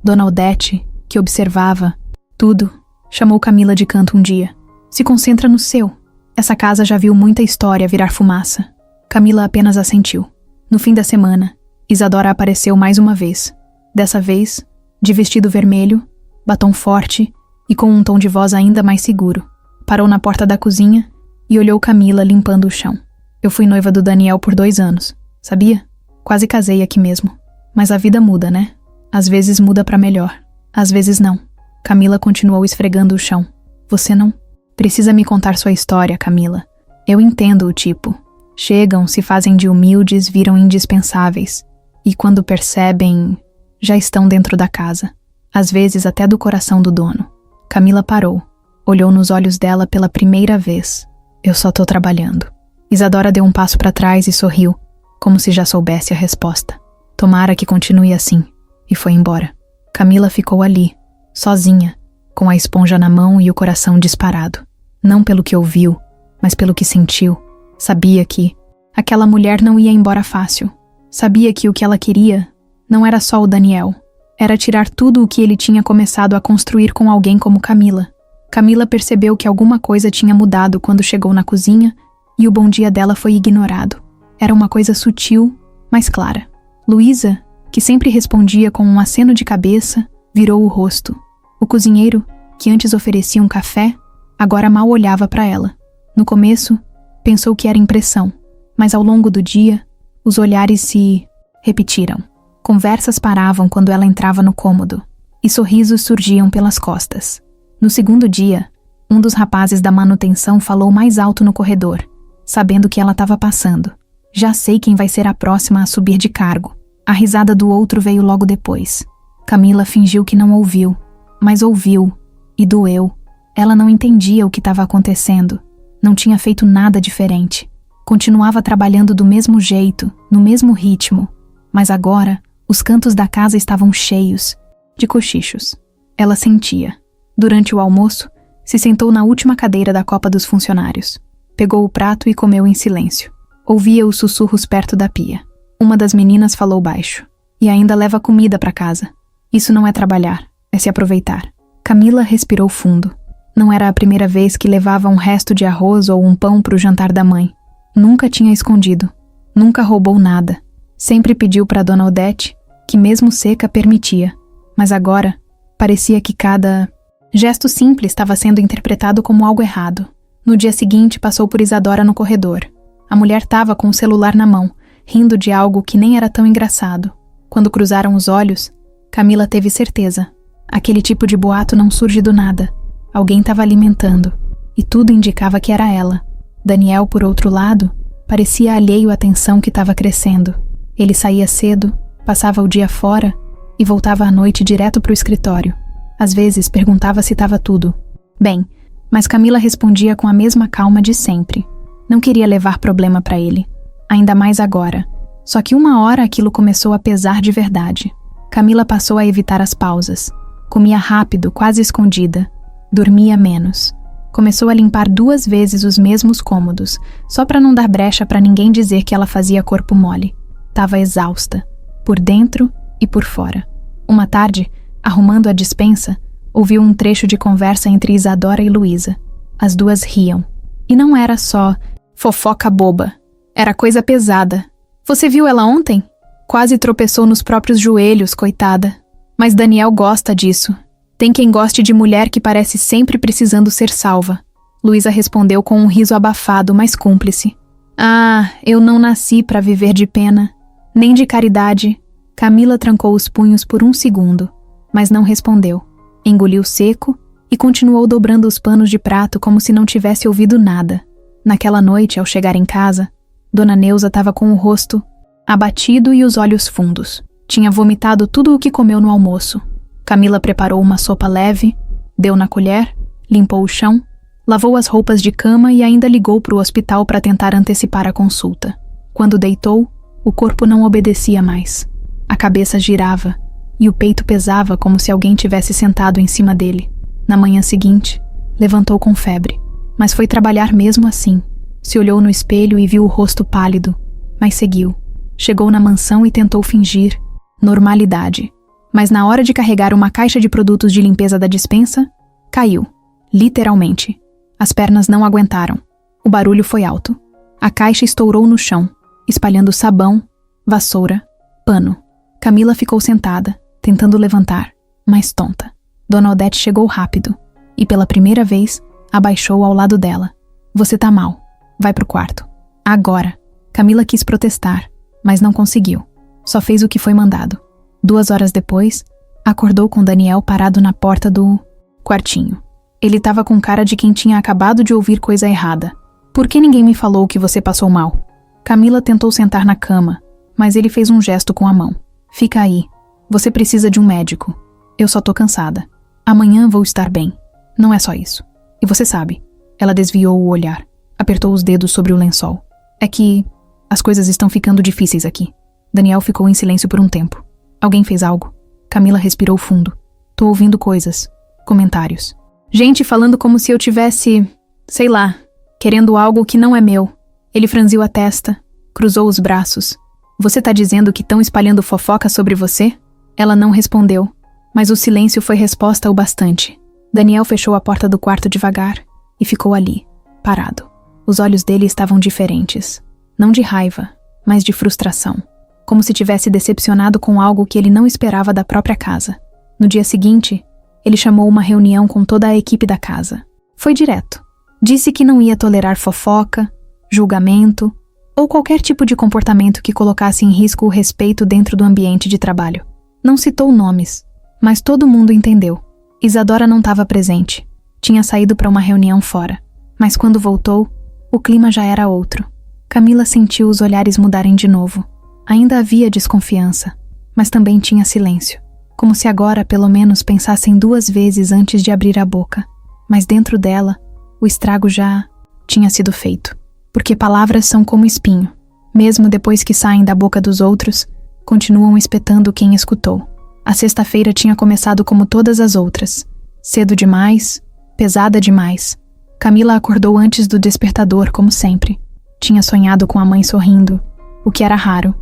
Dona Odete, que observava tudo, chamou Camila de canto um dia. Se concentra no seu. Essa casa já viu muita história virar fumaça. Camila apenas assentiu. No fim da semana, Isadora apareceu mais uma vez. Dessa vez, de vestido vermelho, batom forte e com um tom de voz ainda mais seguro. Parou na porta da cozinha e olhou Camila limpando o chão. Eu fui noiva do Daniel por 2 anos, sabia? Quase casei aqui mesmo. Mas a vida muda, né? Às vezes muda pra melhor, às vezes não. Camila continuou esfregando o chão. Você não precisa me contar sua história, Camila. Eu entendo o tipo. Chegam, se fazem de humildes, viram indispensáveis. E quando percebem, já estão dentro da casa. Às vezes até do coração do dono. Camila parou. Olhou nos olhos dela pela primeira vez. Eu só tô trabalhando. Isadora deu um passo para trás e sorriu, como se já soubesse a resposta. Tomara que continue assim. E foi embora. Camila ficou ali, sozinha, com a esponja na mão e o coração disparado. Não pelo que ouviu, mas pelo que sentiu. Sabia que aquela mulher não ia embora fácil. Sabia que o que ela queria não era só o Daniel. Era tirar tudo o que ele tinha começado a construir com alguém como Camila. Camila percebeu que alguma coisa tinha mudado quando chegou na cozinha e o bom dia dela foi ignorado. Era uma coisa sutil, mas clara. Luísa, que sempre respondia com um aceno de cabeça, virou o rosto. O cozinheiro, que antes oferecia um café, agora mal olhava para ela. No começo, pensou que era impressão, mas ao longo do dia, os olhares se repetiram. Conversas paravam quando ela entrava no cômodo, e sorrisos surgiam pelas costas. No segundo dia, um dos rapazes da manutenção falou mais alto no corredor, sabendo que ela estava passando. Já sei quem vai ser a próxima a subir de cargo. A risada do outro veio logo depois. Camila fingiu que não ouviu, mas ouviu, e doeu. Ela não entendia o que estava acontecendo. Não tinha feito nada diferente. Continuava trabalhando do mesmo jeito, no mesmo ritmo, mas agora os cantos da casa estavam cheios de cochichos. Ela sentia. Durante o almoço, se sentou na última cadeira da copa dos funcionários. Pegou o prato e comeu em silêncio. Ouvia os sussurros perto da pia. Uma das meninas falou baixo. E ainda leva comida para casa. Isso não é trabalhar, é se aproveitar. Camila respirou fundo. Não era a primeira vez que levava um resto de arroz ou um pão para o jantar da mãe. Nunca tinha escondido. Nunca roubou nada. Sempre pediu para Dona Odete, que mesmo seca permitia. Mas agora, parecia que cada gesto simples estava sendo interpretado como algo errado. No dia seguinte, passou por Isadora no corredor. A mulher estava com o celular na mão, rindo de algo que nem era tão engraçado. Quando cruzaram os olhos, Camila teve certeza. Aquele tipo de boato não surge do nada. Alguém estava alimentando, e tudo indicava que era ela. Daniel, por outro lado, parecia alheio à tensão que estava crescendo. Ele saía cedo, passava o dia fora e voltava à noite direto para o escritório. Às vezes perguntava se estava tudo bem, mas Camila respondia com a mesma calma de sempre. Não queria levar problema para ele, ainda mais agora. Só que uma hora aquilo começou a pesar de verdade. Camila passou a evitar as pausas. Comia rápido, quase escondida. Dormia menos. Começou a limpar 2 vezes os mesmos cômodos, só para não dar brecha para ninguém dizer que ela fazia corpo mole. Tava exausta, por dentro e por fora. Uma tarde, arrumando a despensa, ouviu um trecho de conversa entre Isadora e Luísa. As duas riam. E não era só fofoca boba. Era coisa pesada. Você viu ela ontem? Quase tropeçou nos próprios joelhos, coitada. Mas Daniel gosta disso. Tem quem goste de mulher que parece sempre precisando ser salva. Luísa respondeu com um riso abafado, mas cúmplice. Ah, eu não nasci para viver de pena. Nem de caridade. Camila trancou os punhos por 1 segundo, mas não respondeu. Engoliu seco e continuou dobrando os panos de prato como se não tivesse ouvido nada. Naquela noite, ao chegar em casa, Dona Neuza estava com o rosto abatido e os olhos fundos. Tinha vomitado tudo o que comeu no almoço. Camila preparou uma sopa leve, deu na colher, limpou o chão, lavou as roupas de cama e ainda ligou para o hospital para tentar antecipar a consulta. Quando deitou, o corpo não obedecia mais. A cabeça girava e o peito pesava como se alguém tivesse sentado em cima dele. Na manhã seguinte, levantou com febre, mas foi trabalhar mesmo assim. Se olhou no espelho e viu o rosto pálido, mas seguiu. Chegou na mansão e tentou fingir normalidade. Mas na hora de carregar uma caixa de produtos de limpeza da despensa, caiu. Literalmente. As pernas não aguentaram. O barulho foi alto. A caixa estourou no chão, espalhando sabão, vassoura, pano. Camila ficou sentada, tentando levantar, mas tonta. Dona Odete chegou rápido e, pela primeira vez, abaixou ao lado dela. Você tá mal. Vai pro quarto. Agora. Camila quis protestar, mas não conseguiu. Só fez o que foi mandado. 2 horas depois, acordou com Daniel parado na porta do quartinho. Ele estava com cara de quem tinha acabado de ouvir coisa errada. Por que ninguém me falou que você passou mal? Camila tentou sentar na cama, mas ele fez um gesto com a mão. Fica aí. Você precisa de um médico. Eu só tô cansada. Amanhã vou estar bem. Não é só isso. E você sabe. Ela desviou o olhar. Apertou os dedos sobre o lençol. É que as coisas estão ficando difíceis aqui. Daniel ficou em silêncio por um tempo. Alguém fez algo? Camila respirou fundo. Tô ouvindo coisas. Comentários. Gente falando como se eu tivesse Sei lá, querendo algo que não é meu. Ele franziu a testa, cruzou os braços. Você tá dizendo que estão espalhando fofoca sobre você? Ela não respondeu, mas o silêncio foi resposta o bastante. Daniel fechou a porta do quarto devagar e ficou ali, parado. Os olhos dele estavam diferentes. Não de raiva, mas de frustração. Como se tivesse decepcionado com algo que ele não esperava da própria casa. No dia seguinte, ele chamou uma reunião com toda a equipe da casa. Foi direto. Disse que não ia tolerar fofoca, julgamento ou qualquer tipo de comportamento que colocasse em risco o respeito dentro do ambiente de trabalho. Não citou nomes, mas todo mundo entendeu. Isadora não estava presente. Tinha saído para uma reunião fora. Mas quando voltou, o clima já era outro. Camila sentiu os olhares mudarem de novo. Ainda havia desconfiança, mas também tinha silêncio. Como se agora, pelo menos, pensassem 2 vezes antes de abrir a boca. Mas dentro dela, o estrago já tinha sido feito. Porque palavras são como espinho. Mesmo depois que saem da boca dos outros, continuam espetando quem escutou. A sexta-feira tinha começado como todas as outras. Cedo demais, pesada demais. Camila acordou antes do despertador, como sempre. Tinha sonhado com a mãe sorrindo, o que era raro.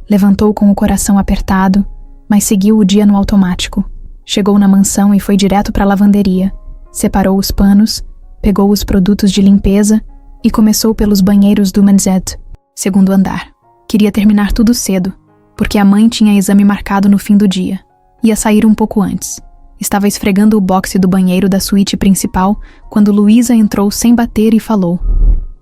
Levantou com o coração apertado, mas seguiu o dia no automático. Chegou na mansão e foi direto para a lavanderia. Separou os panos, pegou os produtos de limpeza e começou pelos banheiros do Manzet, segundo andar. Queria terminar tudo cedo, porque a mãe tinha exame marcado no fim do dia. Ia sair um pouco antes. Estava esfregando o boxe do banheiro da suíte principal quando Luísa entrou sem bater e falou: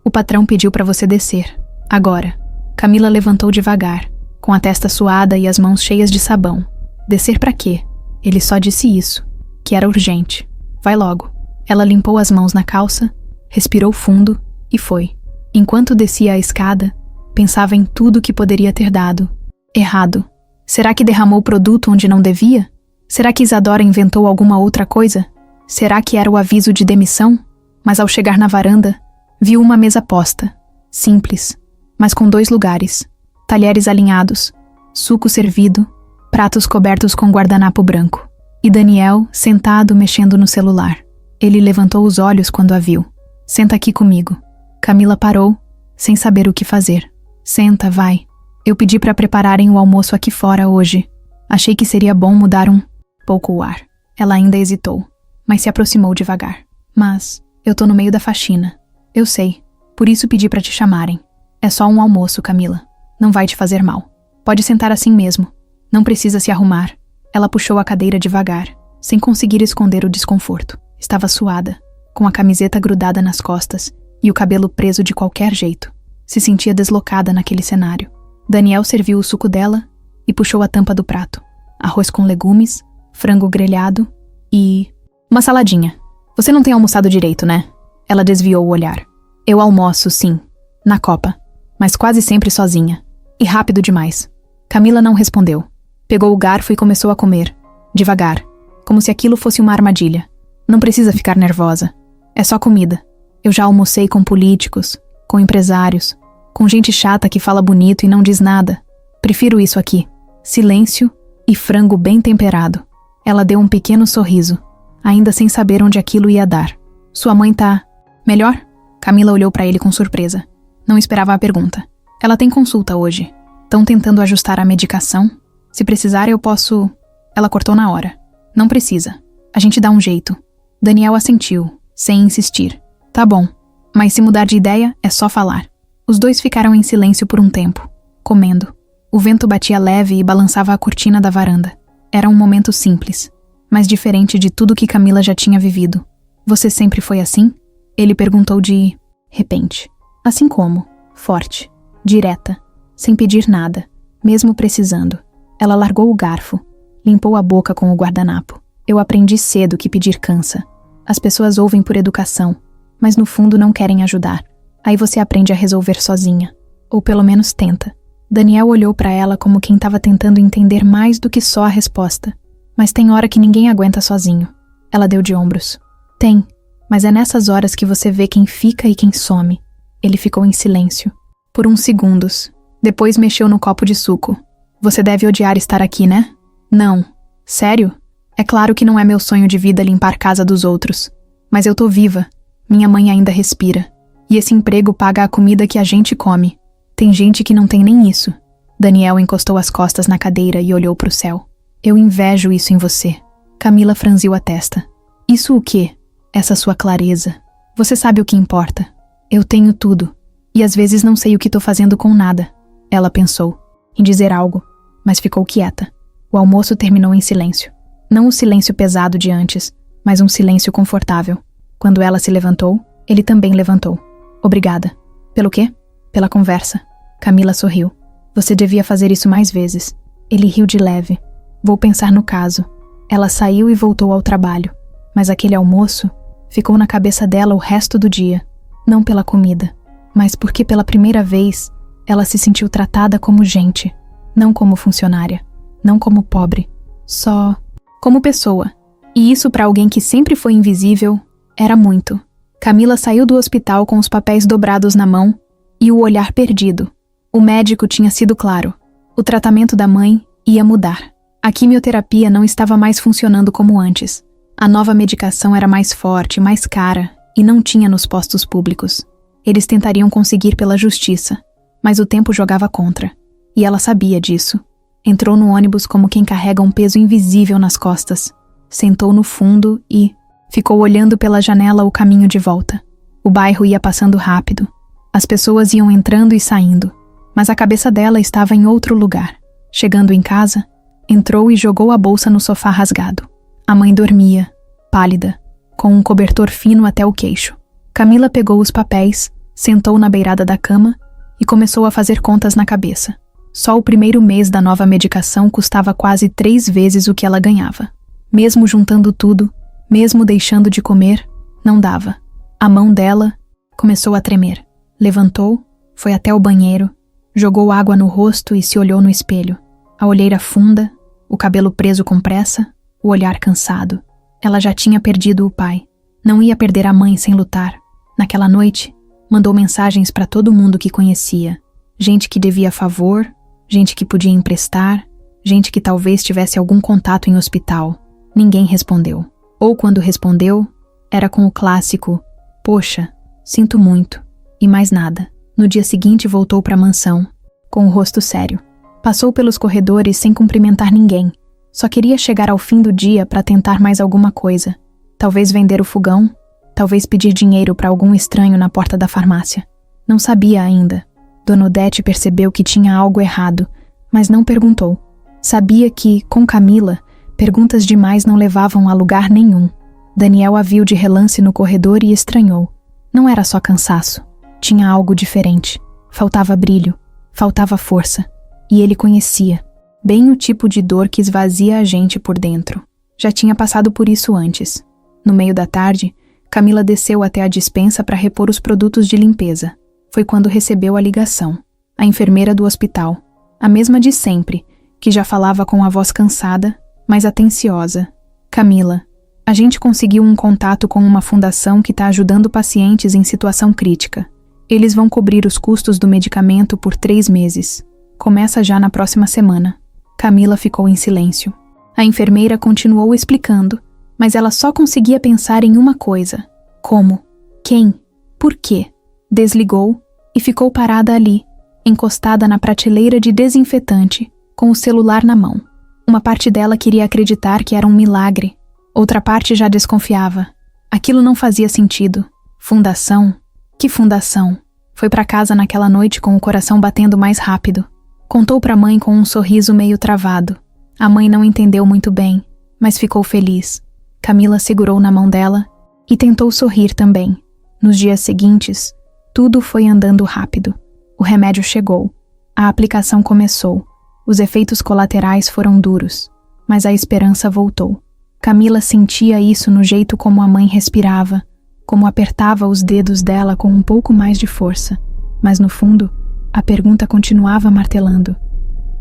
"O patrão pediu para você descer. Agora." Camila levantou devagar, com a testa suada e as mãos cheias de sabão. Descer para quê? Ele só disse isso, que era urgente. Vai logo. Ela limpou as mãos na calça, respirou fundo e foi. Enquanto descia a escada, pensava em tudo que poderia ter dado errado. Será que derramou o produto onde não devia? Será que Isadora inventou alguma outra coisa? Será que era o aviso de demissão? Mas ao chegar na varanda, viu uma mesa posta. Simples, mas com 2 lugares. Talheres alinhados, suco servido, pratos cobertos com guardanapo branco. E Daniel, sentado, mexendo no celular. Ele levantou os olhos quando a viu. "Senta aqui comigo." Camila parou, sem saber o que fazer. "Senta, vai. Eu pedi para prepararem o almoço aqui fora hoje. Achei que seria bom mudar um pouco o ar." Ela ainda hesitou, mas se aproximou devagar. "Mas eu tô no meio da faxina." "Eu sei. Por isso pedi para te chamarem. É só um almoço, Camila. Não vai te fazer mal. Pode sentar assim mesmo. Não precisa se arrumar." Ela puxou a cadeira devagar, sem conseguir esconder o desconforto. Estava suada, com a camiseta grudada nas costas e o cabelo preso de qualquer jeito. Se sentia deslocada naquele cenário. Daniel serviu o suco dela e puxou a tampa do prato. Arroz com legumes, frango grelhado e... uma saladinha. "Você não tem almoçado direito, né?" Ela desviou o olhar. "Eu almoço, sim. Na copa. Mas quase sempre sozinha. E rápido demais." Camila não respondeu. Pegou o garfo e começou a comer. Devagar. Como se aquilo fosse uma armadilha. "Não precisa ficar nervosa. É só comida. Eu já almocei com políticos, com empresários, com gente chata que fala bonito e não diz nada. Prefiro isso aqui. Silêncio e frango bem temperado." Ela deu um pequeno sorriso, ainda sem saber onde aquilo ia dar. "Sua mãe tá... melhor?" Camila olhou para ele com surpresa. Não esperava a pergunta. "Ela tem consulta hoje. Estão tentando ajustar a medicação. Se precisar, eu posso..." Ela cortou na hora. "Não precisa. A gente dá um jeito." Daniel assentiu, sem insistir. "Tá bom. Mas se mudar de ideia, é só falar." Os 2 ficaram em silêncio por um tempo, comendo. O vento batia leve e balançava a cortina da varanda. Era um momento simples, mas diferente de tudo que Camila já tinha vivido. "Você sempre foi assim?" Ele perguntou de repente. "Assim como, forte, direta, sem pedir nada, mesmo precisando." Ela largou o garfo, limpou a boca com o guardanapo. "Eu aprendi cedo que pedir cansa. As pessoas ouvem por educação, mas no fundo não querem ajudar. Aí você aprende a resolver sozinha. Ou pelo menos tenta." Daniel olhou para ela como quem estava tentando entender mais do que só a resposta. "Mas tem hora que ninguém aguenta sozinho." Ela deu de ombros. "Tem, mas é nessas horas que você vê quem fica e quem some." Ele ficou em silêncio, por uns segundos. Depois mexeu no copo de suco. "Você deve odiar estar aqui, né?" "Não." "Sério? É claro que não é meu sonho de vida limpar casa dos outros. Mas eu tô viva. Minha mãe ainda respira. E esse emprego paga a comida que a gente come. Tem gente que não tem nem isso. Daniel encostou as costas na cadeira e olhou para o céu. Eu invejo isso em você. Camila franziu a testa. Isso o quê? Essa sua clareza. Você sabe o que importa. Eu tenho tudo. E às vezes não sei o que tô fazendo com nada. Ela pensou em dizer algo, mas ficou quieta. O almoço terminou em silêncio. Não o silêncio pesado de antes, mas um silêncio confortável. Quando ela se levantou, ele também levantou. Obrigada. Pelo quê? Pela conversa. Camila sorriu. Você devia fazer isso mais vezes. Ele riu de leve. Vou pensar no caso. Ela saiu e voltou ao trabalho. Mas aquele almoço ficou na cabeça dela o resto do dia. Não pela comida, mas porque pela primeira vez ela se sentiu tratada como gente. Não como funcionária. Não como pobre. Só como pessoa. E isso para alguém que sempre foi invisível era muito. Camila saiu do hospital com os papéis dobrados na mão e o olhar perdido. O médico tinha sido claro. O tratamento da mãe ia mudar. A quimioterapia não estava mais funcionando como antes. A nova medicação era mais forte, mais cara e não tinha nos postos públicos. Eles tentariam conseguir pela justiça, mas o tempo jogava contra. E ela sabia disso. Entrou no ônibus como quem carrega um peso invisível nas costas. Sentou no fundo e ficou olhando pela janela o caminho de volta. O bairro ia passando rápido. As pessoas iam entrando e saindo, mas a cabeça dela estava em outro lugar. Chegando em casa, entrou e jogou a bolsa no sofá rasgado. A mãe dormia, pálida, com um cobertor fino até o queixo. Camila pegou os papéis, sentou na beirada da cama e começou a fazer contas na cabeça. Só o primeiro mês da nova medicação custava quase 3 vezes o que ela ganhava. Mesmo juntando tudo, mesmo deixando de comer, não dava. A mão dela começou a tremer. Levantou, foi até o banheiro, jogou água no rosto e se olhou no espelho. A olheira funda, o cabelo preso com pressa, o olhar cansado. Ela já tinha perdido o pai. Não ia perder a mãe sem lutar. Naquela noite, mandou mensagens para todo mundo que conhecia. Gente que devia favor, gente que podia emprestar, gente que talvez tivesse algum contato em hospital. Ninguém respondeu. Ou quando respondeu, era com o clássico, poxa, sinto muito, e mais nada. No dia seguinte voltou para a mansão, com o rosto sério. Passou pelos corredores sem cumprimentar ninguém. Só queria chegar ao fim do dia para tentar mais alguma coisa. Talvez vender o fogão, talvez pedir dinheiro para algum estranho na porta da farmácia. Não sabia ainda. Dona Odete percebeu que tinha algo errado, mas não perguntou. Sabia que, com Camila, perguntas demais não levavam a lugar nenhum. Daniel a viu de relance no corredor e estranhou. Não era só cansaço. Tinha algo diferente. Faltava brilho. Faltava força. E ele conhecia. Bem o tipo de dor que esvazia a gente por dentro. Já tinha passado por isso antes. No meio da tarde, Camila desceu até a despensa para repor os produtos de limpeza. Foi quando recebeu a ligação. A enfermeira do hospital. A mesma de sempre, que já falava com a voz cansada, mas atenciosa. Camila, a gente conseguiu um contato com uma fundação que está ajudando pacientes em situação crítica. Eles vão cobrir os custos do medicamento por 3 meses. Começa já na próxima semana. Camila ficou em silêncio. A enfermeira continuou explicando, mas ela só conseguia pensar em uma coisa. Como? Quem? Por quê? Desligou e ficou parada ali, encostada na prateleira de desinfetante, com o celular na mão. Uma parte dela queria acreditar que era um milagre. Outra parte já desconfiava. Aquilo não fazia sentido. Fundação? Que fundação? Foi para casa naquela noite com o coração batendo mais rápido. Contou para a mãe com um sorriso meio travado. A mãe não entendeu muito bem, mas ficou feliz. Camila segurou na mão dela e tentou sorrir também. Nos dias seguintes, tudo foi andando rápido. O remédio chegou. A aplicação começou. Os efeitos colaterais foram duros, mas a esperança voltou. Camila sentia isso no jeito como a mãe respirava, como apertava os dedos dela com um pouco mais de força. Mas no fundo, a pergunta continuava martelando.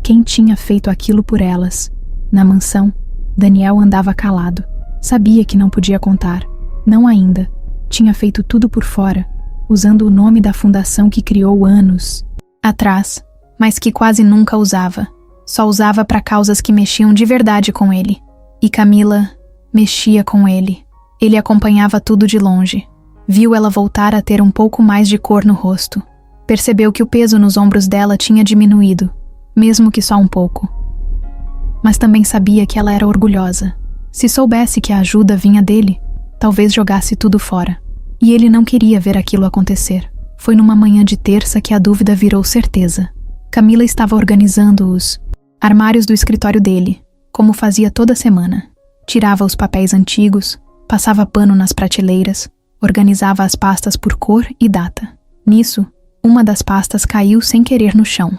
Quem tinha feito aquilo por elas? Na mansão, Daniel andava calado. Sabia que não podia contar. Não ainda. Tinha feito tudo por fora, usando o nome da fundação que criou anos atrás, mas que quase nunca usava. Só usava para causas que mexiam de verdade com ele. E Camila mexia com ele. Ele acompanhava tudo de longe. Viu ela voltar a ter um pouco mais de cor no rosto. Percebeu que o peso nos ombros dela tinha diminuído, mesmo que só um pouco. Mas também sabia que ela era orgulhosa. Se soubesse que a ajuda vinha dele, talvez jogasse tudo fora. E ele não queria ver aquilo acontecer. Foi numa manhã de terça que a dúvida virou certeza. Camila estava organizando os armários do escritório dele, como fazia toda semana. Tirava os papéis antigos, passava pano nas prateleiras, organizava as pastas por cor e data. Nisso, uma das pastas caiu sem querer no chão.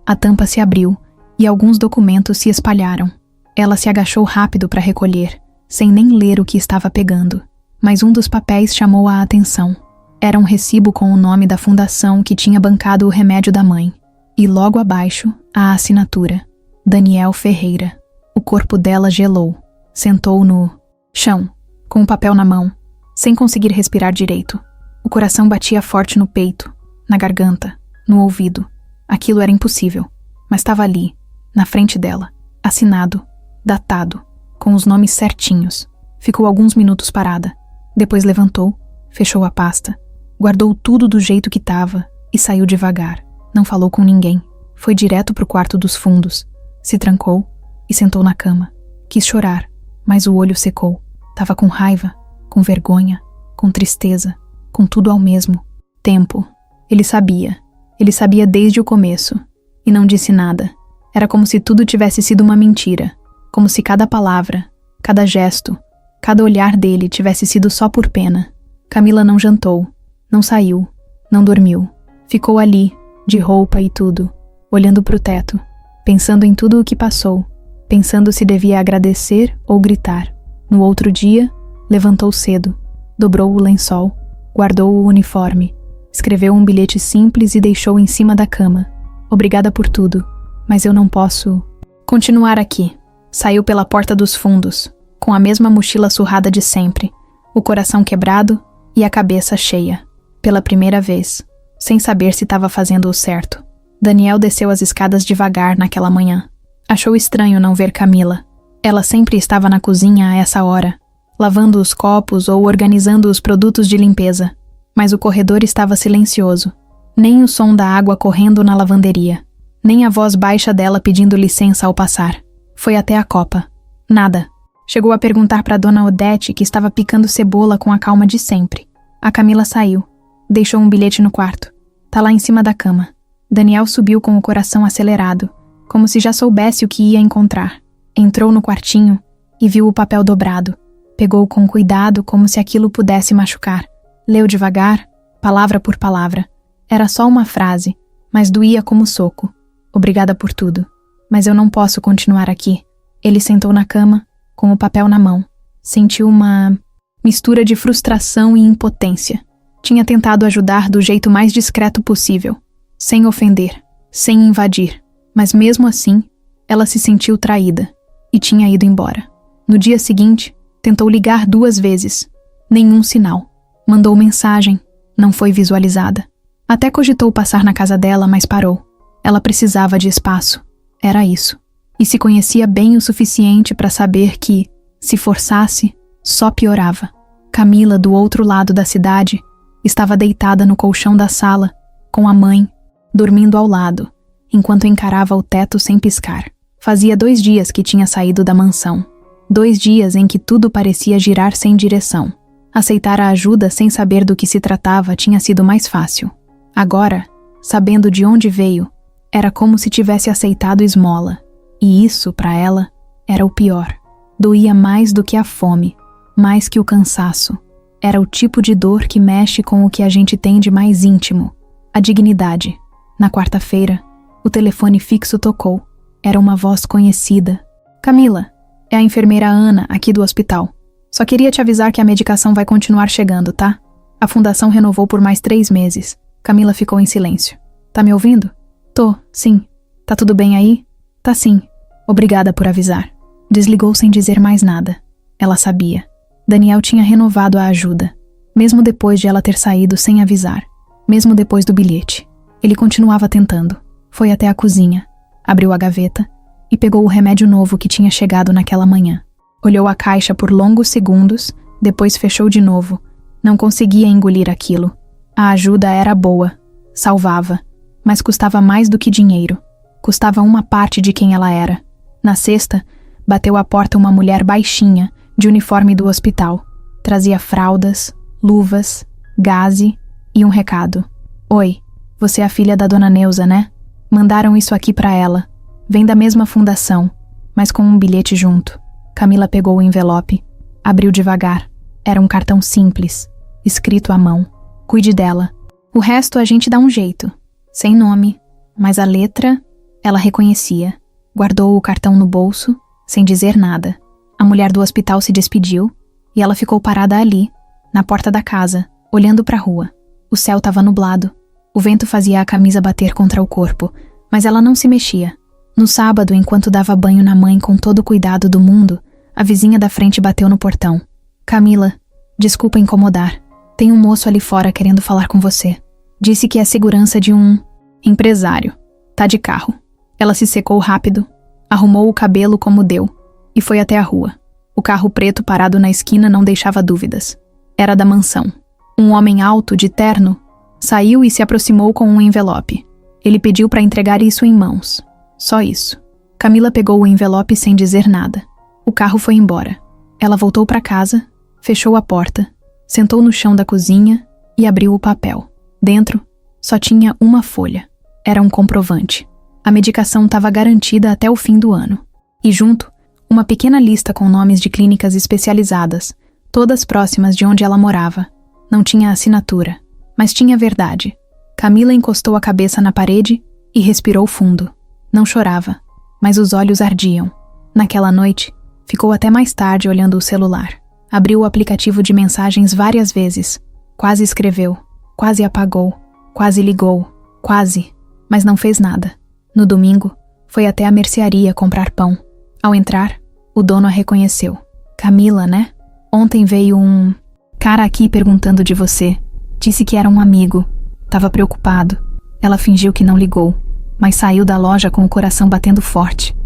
A tampa se abriu e alguns documentos se espalharam. Ela se agachou rápido para recolher, sem nem ler o que estava pegando. Mas um dos papéis chamou a atenção. Era um recibo com o nome da fundação que tinha bancado o remédio da mãe. E logo abaixo, a assinatura. Daniel Ferreira. O corpo dela gelou. Sentou no chão, com o papel na mão, sem conseguir respirar direito. O coração batia forte no peito, na garganta, no ouvido. Aquilo era impossível, mas estava ali, na frente dela, assinado, datado, com os nomes certinhos. Ficou alguns minutos parada. Depois levantou, fechou a pasta, guardou tudo do jeito que estava e saiu devagar. Não falou com ninguém. Foi direto pro quarto dos fundos. Se trancou e sentou na cama. Quis chorar, mas o olho secou. Tava com raiva, com vergonha, com tristeza, com tudo ao mesmo tempo. Ele sabia desde o começo, e não disse nada. Era como se tudo tivesse sido uma mentira, como se cada palavra, cada gesto, cada olhar dele tivesse sido só por pena. Camila não jantou, não saiu, não dormiu. Ficou ali, de roupa e tudo, olhando pro teto, pensando em tudo o que passou, pensando se devia agradecer ou gritar. No outro dia, levantou cedo, dobrou o lençol, guardou o uniforme, escreveu um bilhete simples e deixou em cima da cama. Obrigada por tudo, mas eu não posso continuar aqui. Saiu pela porta dos fundos, com a mesma mochila surrada de sempre, o coração quebrado e a cabeça cheia. Pela primeira vez, sem saber se estava fazendo o certo. Daniel desceu as escadas devagar naquela manhã. Achou estranho não ver Camila. Ela sempre estava na cozinha a essa hora, lavando os copos ou organizando os produtos de limpeza. Mas o corredor estava silencioso. Nem o som da água correndo na lavanderia. Nem a voz baixa dela pedindo licença ao passar. Foi até a copa. Nada. Chegou a perguntar para Dona Odete, que estava picando cebola com a calma de sempre. A Camila saiu. Deixou um bilhete no quarto. Tá lá em cima da cama. Daniel subiu com o coração acelerado, como se já soubesse o que ia encontrar. Entrou no quartinho e viu o papel dobrado. Pegou com cuidado como se aquilo pudesse machucar. Leu devagar, palavra por palavra. Era só uma frase, mas doía como soco. Obrigada por tudo. Mas eu não posso continuar aqui. Ele sentou na cama, com o papel na mão. Sentiu uma mistura de frustração e impotência. Tinha tentado ajudar do jeito mais discreto possível, sem ofender, sem invadir. Mas mesmo assim, ela se sentiu traída e tinha ido embora. No dia seguinte, tentou ligar 2 vezes. Nenhum sinal. Mandou mensagem. Não foi visualizada. Até cogitou passar na casa dela, mas parou. Ela precisava de espaço. Era isso. E se conhecia bem o suficiente para saber que, se forçasse, só piorava. Camila, do outro lado da cidade, estava deitada no colchão da sala, com a mãe, dormindo ao lado, enquanto encarava o teto sem piscar. Fazia 2 dias que tinha saído da mansão. 2 dias em que tudo parecia girar sem direção. Aceitar a ajuda sem saber do que se tratava tinha sido mais fácil. Agora, sabendo de onde veio, era como se tivesse aceitado esmola. E isso, para ela, era o pior. Doía mais do que a fome, mais que o cansaço. Era o tipo de dor que mexe com o que a gente tem de mais íntimo, a dignidade. Na quarta-feira, o telefone fixo tocou. Era uma voz conhecida. Camila, é a enfermeira Ana, aqui do hospital. Só queria te avisar que a medicação vai continuar chegando, tá? A fundação renovou por mais 3 meses. Camila ficou em silêncio. Tá me ouvindo? Tô, sim. Tá tudo bem aí? Tá sim. Obrigada por avisar. Desligou sem dizer mais nada. Ela sabia. Daniel tinha renovado a ajuda, mesmo depois de ela ter saído sem avisar, mesmo depois do bilhete. Ele continuava tentando. Foi até a cozinha, abriu a gaveta e pegou o remédio novo que tinha chegado naquela manhã. Olhou a caixa por longos segundos, depois fechou de novo, Não conseguia engolir aquilo. A ajuda era boa, salvava, mas custava mais do que dinheiro. Custava uma parte de quem ela era. Na sexta, bateu à porta uma mulher baixinha, de uniforme do hospital. Trazia fraldas, luvas, gaze e um recado. Oi, você é a filha da dona Neuza, né? Mandaram isso aqui pra ela. Vem da mesma fundação, mas com um bilhete junto. Camila pegou o envelope, abriu devagar. Era um cartão simples, escrito à mão. Cuide dela. O resto a gente dá um jeito. Sem nome, mas a letra ela reconhecia. Guardou o cartão no bolso, sem dizer nada. A mulher do hospital se despediu e ela ficou parada ali, na porta da casa, olhando para a rua. O céu estava nublado. O vento fazia a camisa bater contra o corpo, mas ela não se mexia. No sábado, enquanto dava banho na mãe com todo o cuidado do mundo, a vizinha da frente bateu no portão. Camila, desculpa incomodar. Tem um moço ali fora querendo falar com você. Disse que é segurança de um empresário. Tá de carro. Ela se secou rápido, arrumou o cabelo como deu e foi até a rua. O carro preto parado na esquina não deixava dúvidas. Era da mansão. Um homem alto, de terno, saiu e se aproximou com um envelope. Ele pediu para entregar isso em mãos. Só isso. Camila pegou o envelope sem dizer nada. O carro foi embora. Ela voltou para casa, fechou a porta, sentou no chão da cozinha e abriu o papel. Dentro, só tinha uma folha. Era um comprovante. A medicação estava garantida até o fim do ano. E junto, uma pequena lista com nomes de clínicas especializadas, todas próximas de onde ela morava. Não tinha assinatura, mas tinha verdade. Camila encostou a cabeça na parede e respirou fundo. Não chorava, mas os olhos ardiam. Naquela noite, ficou até mais tarde olhando o celular. Abriu o aplicativo de mensagens várias vezes. Quase escreveu, quase apagou, quase ligou, quase, mas não fez nada. No domingo, foi até a mercearia comprar pão. Ao entrar, o dono a reconheceu. Camila, né? Ontem veio um cara aqui perguntando de você. Disse que era um amigo. Tava preocupado. Ela fingiu que não ligou, mas saiu da loja com o coração batendo forte.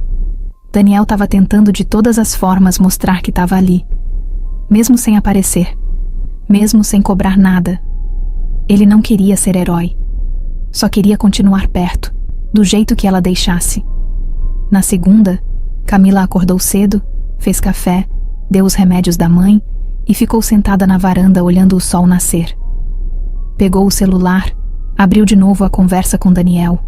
Daniel estava tentando de todas as formas mostrar que estava ali. Mesmo sem aparecer. Mesmo sem cobrar nada. Ele não queria ser herói. Só queria continuar perto, do jeito que ela deixasse. Na segunda, Camila acordou cedo, fez café, deu os remédios da mãe e ficou sentada na varanda olhando o sol nascer. Pegou o celular, abriu de novo a conversa com Daniel.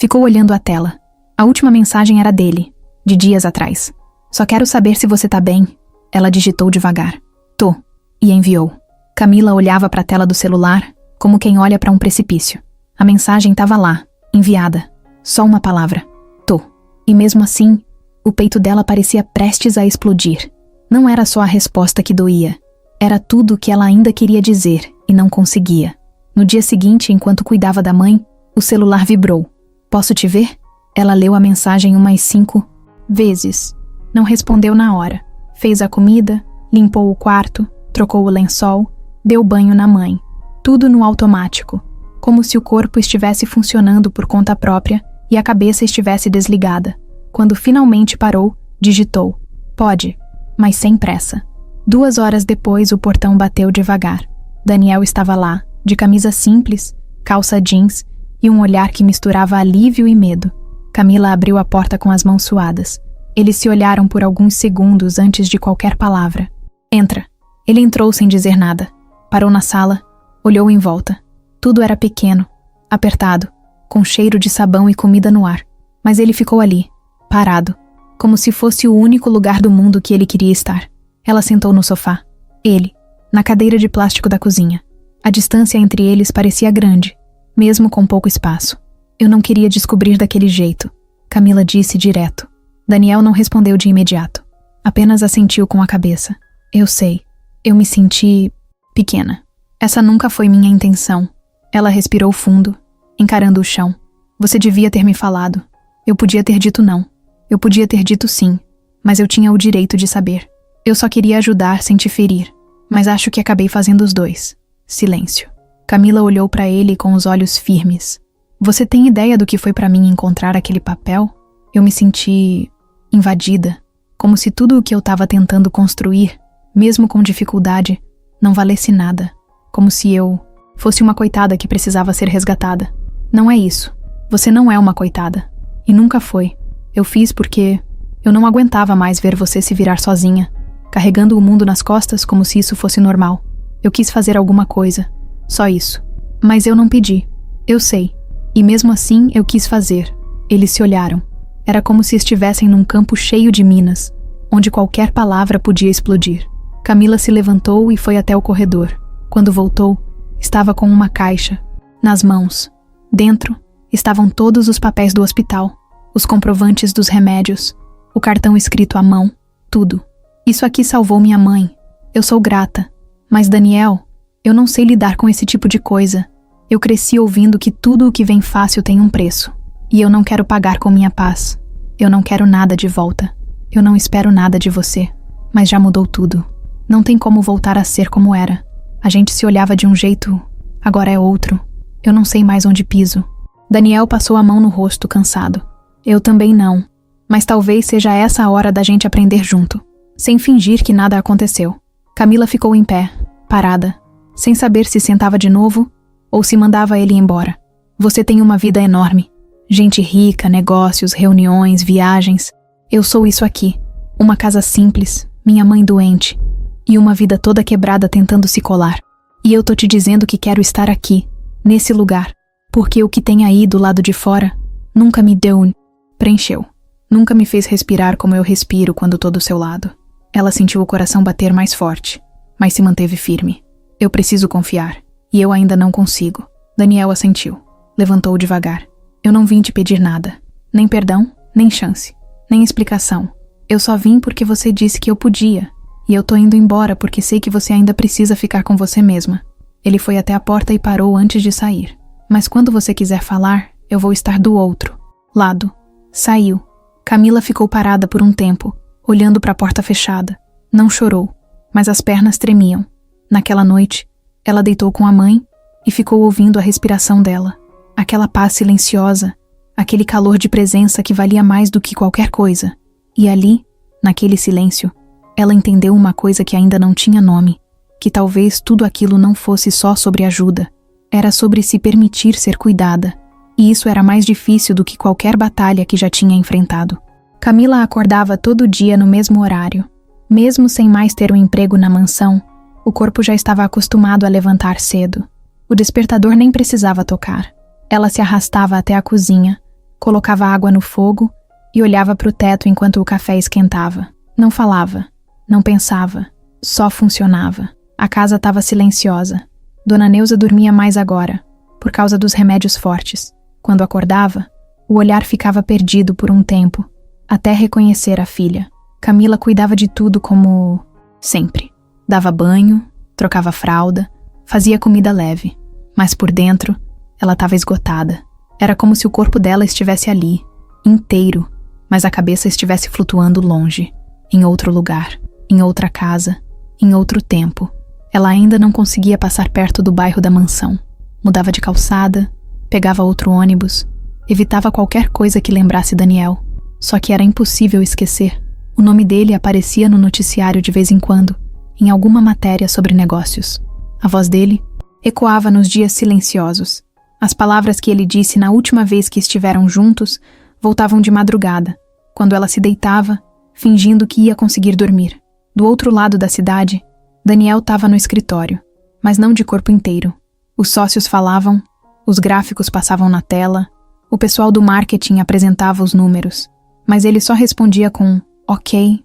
Ficou olhando a tela. A última mensagem era dele, de dias atrás. Só quero saber se você tá bem. Ela digitou devagar. Tô. E enviou. Camila olhava para a tela do celular, como quem olha para um precipício. A mensagem estava lá, enviada. Só uma palavra. Tô. E mesmo assim, o peito dela parecia prestes a explodir. Não era só a resposta que doía. Era tudo o que ela ainda queria dizer e não conseguia. No dia seguinte, enquanto cuidava da mãe, o celular vibrou. Posso te ver? Ela leu a mensagem umas 5 vezes. Não respondeu na hora. Fez a comida, limpou o quarto, trocou o lençol, deu banho na mãe. Tudo no automático, como se o corpo estivesse funcionando por conta própria e a cabeça estivesse desligada. Quando finalmente parou, digitou. Pode, mas sem pressa. 2 horas depois, o portão bateu devagar. Daniel estava lá, de camisa simples, calça jeans e um olhar que misturava alívio e medo. Camila abriu a porta com as mãos suadas. Eles se olharam por alguns segundos antes de qualquer palavra. Entra. Ele entrou sem dizer nada. Parou na sala, olhou em volta. Tudo era pequeno, apertado, com cheiro de sabão e comida no ar. Mas ele ficou ali, parado, como se fosse o único lugar do mundo que ele queria estar. Ela sentou no sofá. Ele, na cadeira de plástico da cozinha. A distância entre eles parecia grande, mesmo com pouco espaço. Eu não queria descobrir daquele jeito, Camila disse direto. Daniel não respondeu de imediato. Apenas assentiu com a cabeça. Eu sei. Eu me senti pequena. Essa nunca foi minha intenção. Ela respirou fundo, encarando o chão. Você devia ter me falado. Eu podia ter dito não. Eu podia ter dito sim, mas eu tinha o direito de saber. Eu só queria ajudar sem te ferir, mas acho que acabei fazendo os dois. Silêncio. Camila olhou para ele com os olhos firmes. Você tem ideia do que foi para mim encontrar aquele papel? Eu me senti invadida, como se tudo o que eu estava tentando construir, mesmo com dificuldade, não valesse nada. como se eu fosse uma coitada que precisava ser resgatada. Não é isso. Você não é uma coitada. E nunca foi. Eu fiz porque eu não aguentava mais ver você se virar sozinha, carregando o mundo nas costas como se isso fosse normal. Eu quis fazer alguma coisa. Só isso. Mas eu não pedi. Eu sei. E mesmo assim eu quis fazer. Eles se olharam. Era como se estivessem num campo cheio de minas, onde qualquer palavra podia explodir. Camila se levantou e foi até o corredor. Quando voltou, estava com uma caixa nas mãos. Dentro estavam todos os papéis do hospital, os comprovantes dos remédios, o cartão escrito à mão, tudo. Isso aqui salvou minha mãe. Eu sou grata. Mas Daniel, eu não sei lidar com esse tipo de coisa. Eu cresci ouvindo que tudo o que vem fácil tem um preço. E eu não quero pagar com minha paz. Eu não quero nada de volta. Eu não espero nada de você. Mas já mudou tudo. Não tem como voltar a ser como era. A gente se olhava de um jeito, agora é outro. Eu não sei mais onde piso. Daniel passou a mão no rosto, cansado. Eu também não. Mas talvez seja essa a hora da gente aprender junto. Sem fingir que nada aconteceu. Camila ficou em pé, parada, sem saber se sentava de novo ou se mandava ele embora. Você tem uma vida enorme. Gente rica, negócios, reuniões, viagens. Eu sou isso aqui. Uma casa simples, minha mãe doente. E uma vida toda quebrada tentando se colar. E eu tô te dizendo que quero estar aqui, nesse lugar. Porque o que tem aí do lado de fora nunca me deu, preencheu. Nunca me fez respirar como eu respiro quando tô do seu lado. Ela sentiu o coração bater mais forte, mas se manteve firme. Eu preciso confiar, e eu ainda não consigo. Daniel assentiu. Levantou devagar. Eu não vim te pedir nada. Nem perdão, nem chance, nem explicação. Eu só vim porque você disse que eu podia. E eu tô indo embora porque sei que você ainda precisa ficar com você mesma. Ele foi até a porta e parou antes de sair. Mas quando você quiser falar, eu vou estar do outro lado. Saiu. Camila ficou parada por um tempo, olhando para a porta fechada. Não chorou, mas as pernas tremiam. Naquela noite, ela deitou com a mãe e ficou ouvindo a respiração dela. Aquela paz silenciosa, aquele calor de presença que valia mais do que qualquer coisa. E ali, naquele silêncio, ela entendeu uma coisa que ainda não tinha nome, que talvez tudo aquilo não fosse só sobre ajuda. Era sobre se permitir ser cuidada, e isso era mais difícil do que qualquer batalha que já tinha enfrentado. Camila acordava todo dia no mesmo horário. Mesmo sem mais ter um emprego na mansão, o corpo já estava acostumado a levantar cedo. O despertador nem precisava tocar. Ela se arrastava até a cozinha, colocava água no fogo e olhava para o teto enquanto o café esquentava. Não falava, não pensava, só funcionava. A casa estava silenciosa. Dona Neuza dormia mais agora, por causa dos remédios fortes. Quando acordava, o olhar ficava perdido por um tempo, até reconhecer a filha. Camila cuidava de tudo como sempre. Dava banho, trocava fralda, fazia comida leve. Mas por dentro, ela estava esgotada. Era como se o corpo dela estivesse ali, inteiro, mas a cabeça estivesse flutuando longe, em outro lugar, em outra casa, em outro tempo. Ela ainda não conseguia passar perto do bairro da mansão. Mudava de calçada, pegava outro ônibus, evitava qualquer coisa que lembrasse Daniel. Só que era impossível esquecer. O nome dele aparecia no noticiário de vez em quando, em alguma matéria sobre negócios. A voz dele ecoava nos dias silenciosos. As palavras que ele disse na última vez que estiveram juntos voltavam de madrugada, quando ela se deitava, fingindo que ia conseguir dormir. Do outro lado da cidade, Daniel estava no escritório, mas não de corpo inteiro. Os sócios falavam, os gráficos passavam na tela, o pessoal do marketing apresentava os números, mas ele só respondia com ok,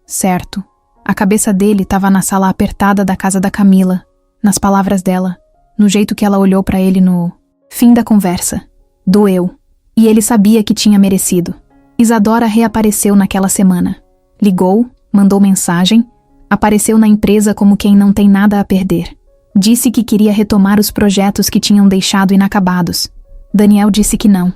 certo. A cabeça dele estava na sala apertada da casa da Camila, nas palavras dela, no jeito que ela olhou para ele no fim da conversa. Doeu. E ele sabia que tinha merecido. Isadora reapareceu naquela semana. Ligou, mandou mensagem, apareceu na empresa como quem não tem nada a perder. Disse que queria retomar os projetos que tinham deixado inacabados. Daniel disse que não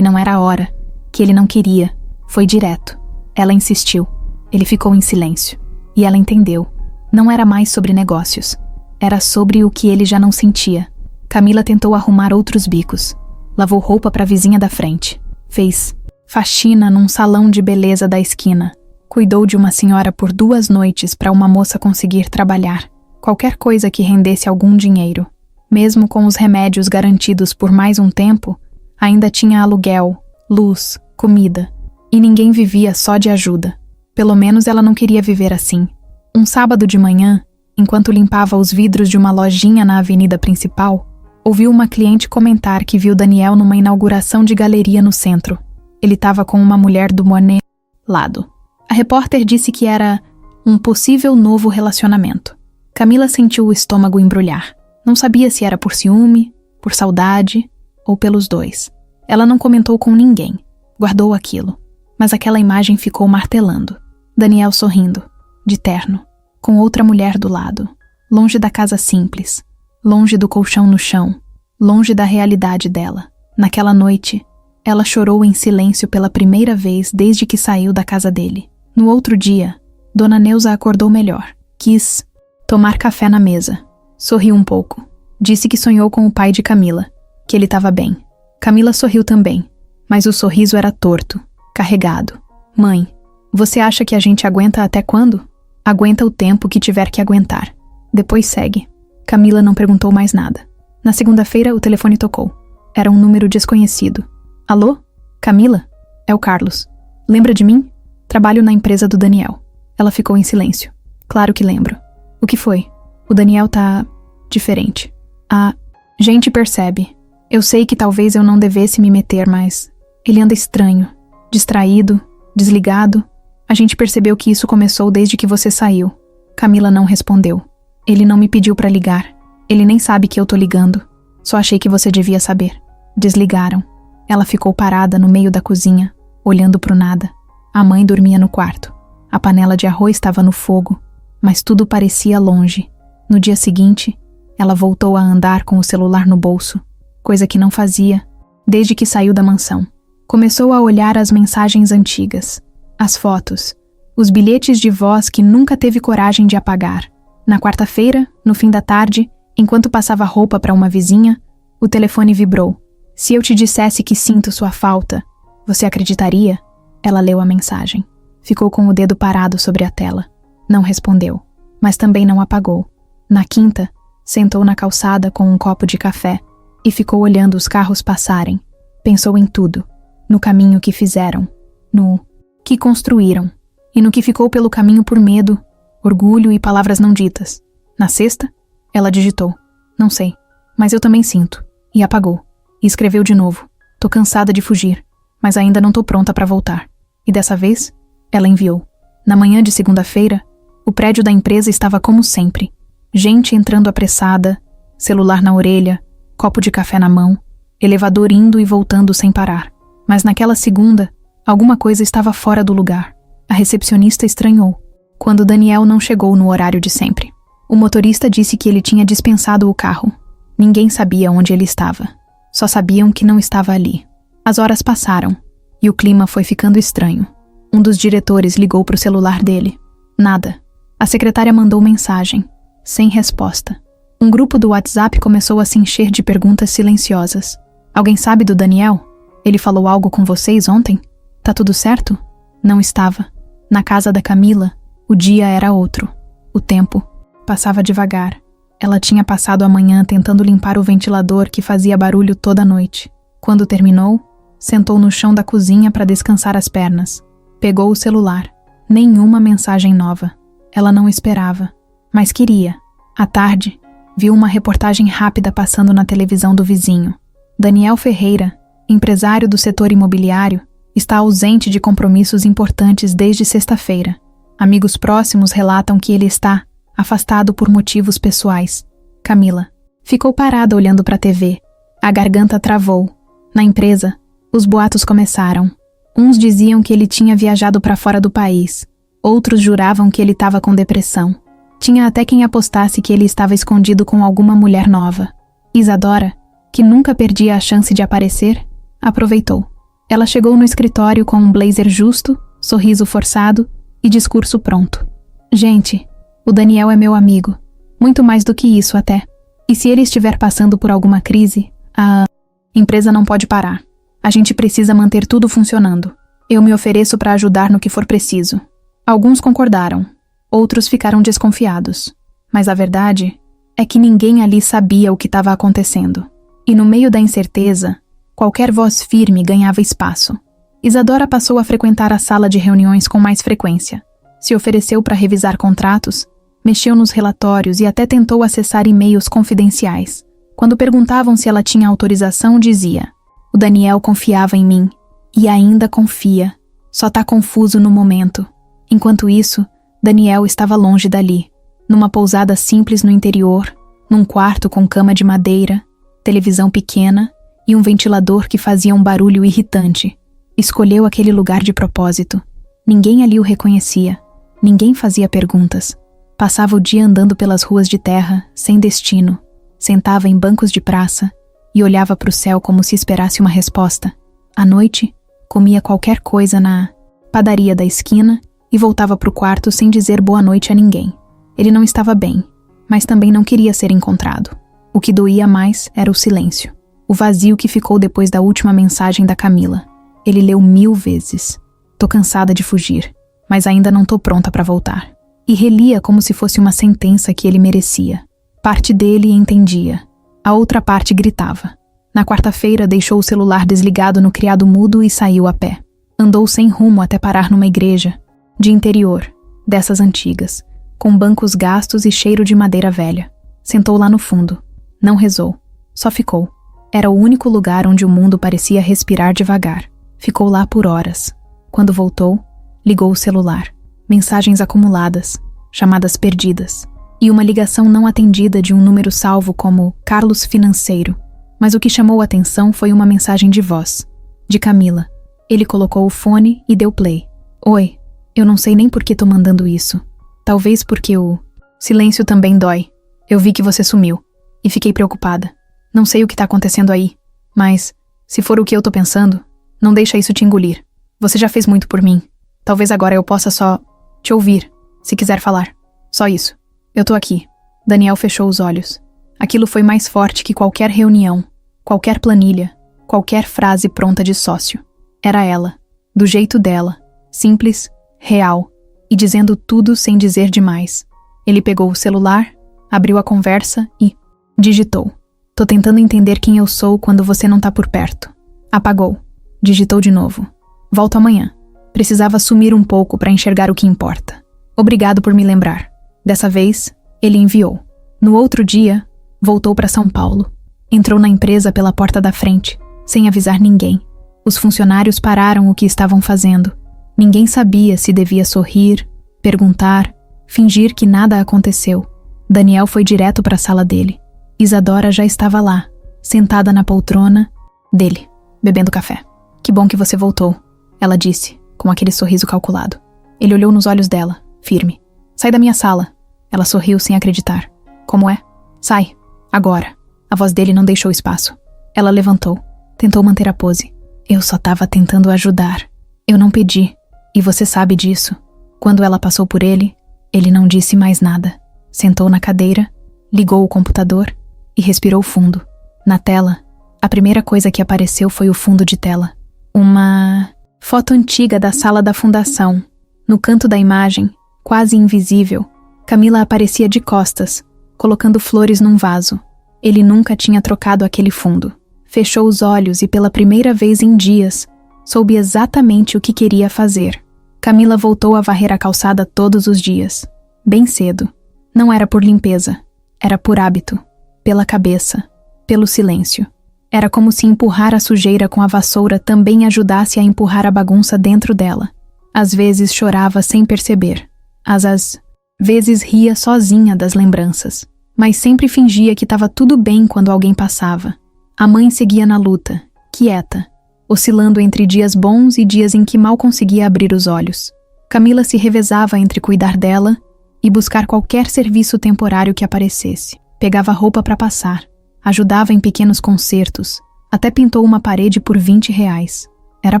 era a hora, que ele não queria. Foi direto. Ela insistiu. Ele ficou em silêncio. E ela entendeu. Não era mais sobre negócios. Era sobre o que ele já não sentia. Camila tentou arrumar outros bicos. Lavou roupa para a vizinha da frente. Fez faxina num salão de beleza da esquina. Cuidou de uma senhora por 2 noites para uma moça conseguir trabalhar. Qualquer coisa que rendesse algum dinheiro. Mesmo com os remédios garantidos por mais um tempo, ainda tinha aluguel, luz, comida. E ninguém vivia só de ajuda. Pelo menos ela não queria viver assim. Um sábado de manhã, enquanto limpava os vidros de uma lojinha na avenida principal, ouviu uma cliente comentar que viu Daniel numa inauguração de galeria no centro. Ele estava com uma mulher do Monet lado. A repórter disse que era um possível novo relacionamento. Camila sentiu o estômago embrulhar. Não sabia se era por ciúme, por saudade ou pelos dois. Ela não comentou com ninguém. Guardou aquilo. Mas aquela imagem ficou martelando. Daniel sorrindo, de terno, com outra mulher do lado. Longe da casa simples. Longe do colchão no chão. Longe da realidade dela. Naquela noite, ela chorou em silêncio pela primeira vez desde que saiu da casa dele. No outro dia, Dona Neuza acordou melhor. Quis tomar café na mesa. Sorriu um pouco. Disse que sonhou com o pai de Camila, que ele estava bem. Camila sorriu também, mas o sorriso era torto, carregado. Mãe, você acha que a gente aguenta até quando? Aguenta o tempo que tiver que aguentar. Depois segue. Camila não perguntou mais nada. Na segunda-feira, o telefone tocou. Era um número desconhecido. Alô? Camila? É o Carlos. Lembra de mim? Trabalho na empresa do Daniel. Ela ficou em silêncio. Claro que lembro. O que foi? O Daniel tá diferente. A gente percebe. Eu sei que talvez eu não devesse me meter, mas ele anda estranho, distraído, desligado. A gente percebeu que isso começou desde que você saiu. Camila não respondeu. Ele não me pediu pra ligar. Ele nem sabe que eu tô ligando. Só achei que você devia saber. Desligaram. Ela ficou parada no meio da cozinha, olhando pro nada. A mãe dormia no quarto. A panela de arroz estava no fogo, mas tudo parecia longe. No dia seguinte, ela voltou a andar com o celular no bolso, coisa que não fazia desde que saiu da mansão. Começou a olhar as mensagens antigas, as fotos, os bilhetes de voz que nunca teve coragem de apagar. Na quarta-feira, no fim da tarde, enquanto passava roupa para uma vizinha, o telefone vibrou. Se eu te dissesse que sinto sua falta, você acreditaria? Ela leu a mensagem. Ficou com o dedo parado sobre a tela. Não respondeu, mas também não apagou. Na quinta, sentou na calçada com um copo de café e ficou olhando os carros passarem. Pensou em tudo. No caminho que fizeram, no que construíram e no que ficou pelo caminho por medo, orgulho e palavras não ditas. Na sexta, ela digitou. Não sei, mas eu também sinto. E apagou. E escreveu de novo. Tô cansada de fugir, mas ainda não tô pronta pra voltar. E dessa vez, ela enviou. Na manhã de segunda-feira, o prédio da empresa estava como sempre. Gente entrando apressada, celular na orelha, copo de café na mão, elevador indo e voltando sem parar. Mas naquela segunda, alguma coisa estava fora do lugar. A recepcionista estranhou, quando Daniel não chegou no horário de sempre. O motorista disse que ele tinha dispensado o carro. Ninguém sabia onde ele estava. Só sabiam que não estava ali. As horas passaram, e o clima foi ficando estranho. Um dos diretores ligou para o celular dele. Nada. A secretária mandou mensagem. Sem resposta. Um grupo do WhatsApp começou a se encher de perguntas silenciosas. Alguém sabe do Daniel? Ele falou algo com vocês ontem? Tá tudo certo? Não estava. Na casa da Camila, o dia era outro. O tempo passava devagar. Ela tinha passado a manhã tentando limpar o ventilador que fazia barulho toda noite. Quando terminou, sentou no chão da cozinha para descansar as pernas. Pegou o celular. Nenhuma mensagem nova. Ela não esperava, mas queria. À tarde, viu uma reportagem rápida passando na televisão do vizinho. Daniel Ferreira, empresário do setor imobiliário, está ausente de compromissos importantes desde sexta-feira. Amigos próximos relatam que ele está afastado por motivos pessoais. Camila ficou parada olhando para a TV. A garganta travou. Na empresa, os boatos começaram. Uns diziam que ele tinha viajado para fora do país. Outros juravam que ele estava com depressão. Tinha até quem apostasse que ele estava escondido com alguma mulher nova. Isadora, que nunca perdia a chance de aparecer, aproveitou. Ela chegou no escritório com um blazer justo, sorriso forçado e discurso pronto. Gente, o Daniel é meu amigo. Muito mais do que isso até. E se ele estiver passando por alguma crise, a empresa não pode parar. A gente precisa manter tudo funcionando. Eu me ofereço para ajudar no que for preciso. Alguns concordaram. Outros ficaram desconfiados. Mas a verdade é que ninguém ali sabia o que estava acontecendo. E no meio da incerteza, qualquer voz firme ganhava espaço. Isadora passou a frequentar a sala de reuniões com mais frequência. Se ofereceu para revisar contratos, mexeu nos relatórios e até tentou acessar e-mails confidenciais. Quando perguntavam se ela tinha autorização, dizia: "O Daniel confiava em mim. E ainda confia. Só tá confuso no momento." Enquanto isso, Daniel estava longe dali, numa pousada simples no interior, num quarto com cama de madeira, televisão pequena e um ventilador que fazia um barulho irritante. Escolheu aquele lugar de propósito. Ninguém ali o reconhecia. Ninguém fazia perguntas. Passava o dia andando pelas ruas de terra, sem destino. Sentava em bancos de praça e olhava para o céu como se esperasse uma resposta. À noite, comia qualquer coisa na padaria da esquina e voltava para o quarto sem dizer boa noite a ninguém. Ele não estava bem, mas também não queria ser encontrado. O que doía mais era o silêncio. O vazio que ficou depois da última mensagem da Camila. Ele leu 1000 vezes. "Tô cansada de fugir, mas ainda não tô pronta para voltar." E relia como se fosse uma sentença que ele merecia. Parte dele entendia. A outra parte gritava. Na quarta-feira deixou o celular desligado no criado mudo e saiu a pé. Andou sem rumo até parar numa igreja, de interior, dessas antigas, com bancos gastos e cheiro de madeira velha. Sentou lá no fundo. Não rezou. Só ficou. Era o único lugar onde o mundo parecia respirar devagar. Ficou lá por horas. Quando voltou, ligou o celular. Mensagens acumuladas, chamadas perdidas, e uma ligação não atendida de um número salvo como Carlos Financeiro. Mas o que chamou a atenção foi uma mensagem de voz, de Camila. Ele colocou o fone e deu play. "Oi, eu não sei nem por que tô mandando isso. Talvez porque o silêncio também dói. Eu vi que você sumiu, e fiquei preocupada. Não sei o que tá acontecendo aí, mas, se for o que eu tô pensando, não deixa isso te engolir. Você já fez muito por mim. Talvez agora eu possa só te ouvir, se quiser falar. Só isso. Eu tô aqui." Daniel fechou os olhos. Aquilo foi mais forte que qualquer reunião, qualquer planilha, qualquer frase pronta de sócio. Era ela, do jeito dela, simples, real, e dizendo tudo sem dizer demais. Ele pegou o celular, abriu a conversa e digitou: "Tô tentando entender quem eu sou quando você não tá por perto." Apagou. Digitou de novo: "Volto amanhã. Precisava sumir um pouco para enxergar o que importa. Obrigado por me lembrar." Dessa vez, ele enviou. No outro dia, voltou para São Paulo. Entrou na empresa pela porta da frente, sem avisar ninguém. Os funcionários pararam o que estavam fazendo. Ninguém sabia se devia sorrir, perguntar, fingir que nada aconteceu. Daniel foi direto para a sala dele. Isadora já estava lá, sentada na poltrona dele, bebendo café. "Que bom que você voltou", ela disse, com aquele sorriso calculado. Ele olhou nos olhos dela, firme. "Sai da minha sala." Ela sorriu sem acreditar. "Como é?" "Sai. Agora." A voz dele não deixou espaço. Ela levantou. Tentou manter a pose. "Eu só estava tentando ajudar. Eu não pedi. E você sabe disso." Quando ela passou por ele, ele não disse mais nada. Sentou na cadeira, ligou o computador e respirou fundo. Na tela, a primeira coisa que apareceu foi o fundo de tela. Uma foto antiga da sala da fundação. No canto da imagem, quase invisível, Camila aparecia de costas, colocando flores num vaso. Ele nunca tinha trocado aquele fundo. Fechou os olhos e pela primeira vez em dias, soube exatamente o que queria fazer. Camila voltou a varrer a calçada todos os dias, bem cedo. Não era por limpeza, era por hábito, pela cabeça, pelo silêncio. Era como se empurrar a sujeira com a vassoura também ajudasse a empurrar a bagunça dentro dela. Às vezes chorava sem perceber. Às vezes ria sozinha das lembranças. Mas sempre fingia que estava tudo bem quando alguém passava. A mãe seguia na luta, quieta, oscilando entre dias bons e dias em que mal conseguia abrir os olhos. Camila se revezava entre cuidar dela e buscar qualquer serviço temporário que aparecesse. Pegava roupa para passar, ajudava em pequenos concertos, até pintou uma parede por R$20. Era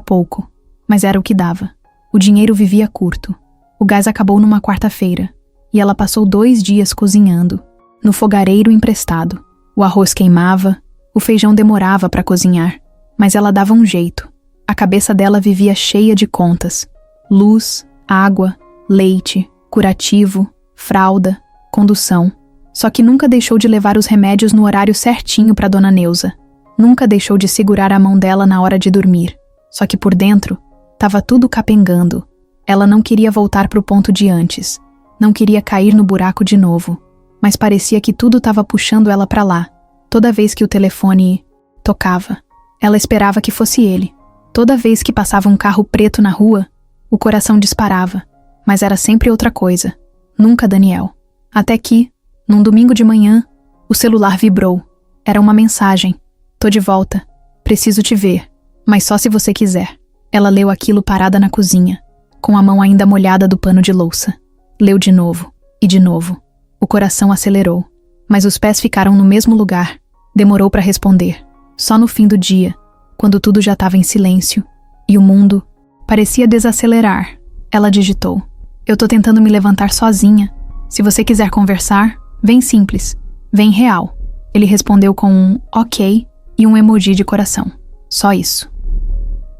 pouco, mas era o que dava. O dinheiro vivia curto. O gás acabou numa quarta-feira, e ela passou 2 dias cozinhando, no fogareiro emprestado. O arroz queimava, o feijão demorava para cozinhar, mas ela dava um jeito. A cabeça dela vivia cheia de contas. Luz, água, leite, curativo, fralda, condução. Só que nunca deixou de levar os remédios no horário certinho para Dona Neuza. Nunca deixou de segurar a mão dela na hora de dormir. Só que por dentro, tava tudo capengando. Ela não queria voltar pro ponto de antes. Não queria cair no buraco de novo. Mas parecia que tudo tava puxando ela pra lá. Toda vez que o telefone tocava, ela esperava que fosse ele. Toda vez que passava um carro preto na rua, o coração disparava. Mas era sempre outra coisa. Nunca Daniel. Até que, num domingo de manhã, o celular vibrou. Era uma mensagem. Tô de volta. Preciso te ver. Mas só se você quiser. Ela leu aquilo parada na cozinha, com a mão ainda molhada do pano de louça. Leu de novo. E de novo. O coração acelerou. Mas os pés ficaram no mesmo lugar. Demorou para responder. Só no fim do dia, quando tudo já estava em silêncio, e o mundo parecia desacelerar, ela digitou. Eu tô tentando me levantar sozinha. Se você quiser conversar, vem simples. Vem real. Ele respondeu com um ok e um emoji de coração. Só isso.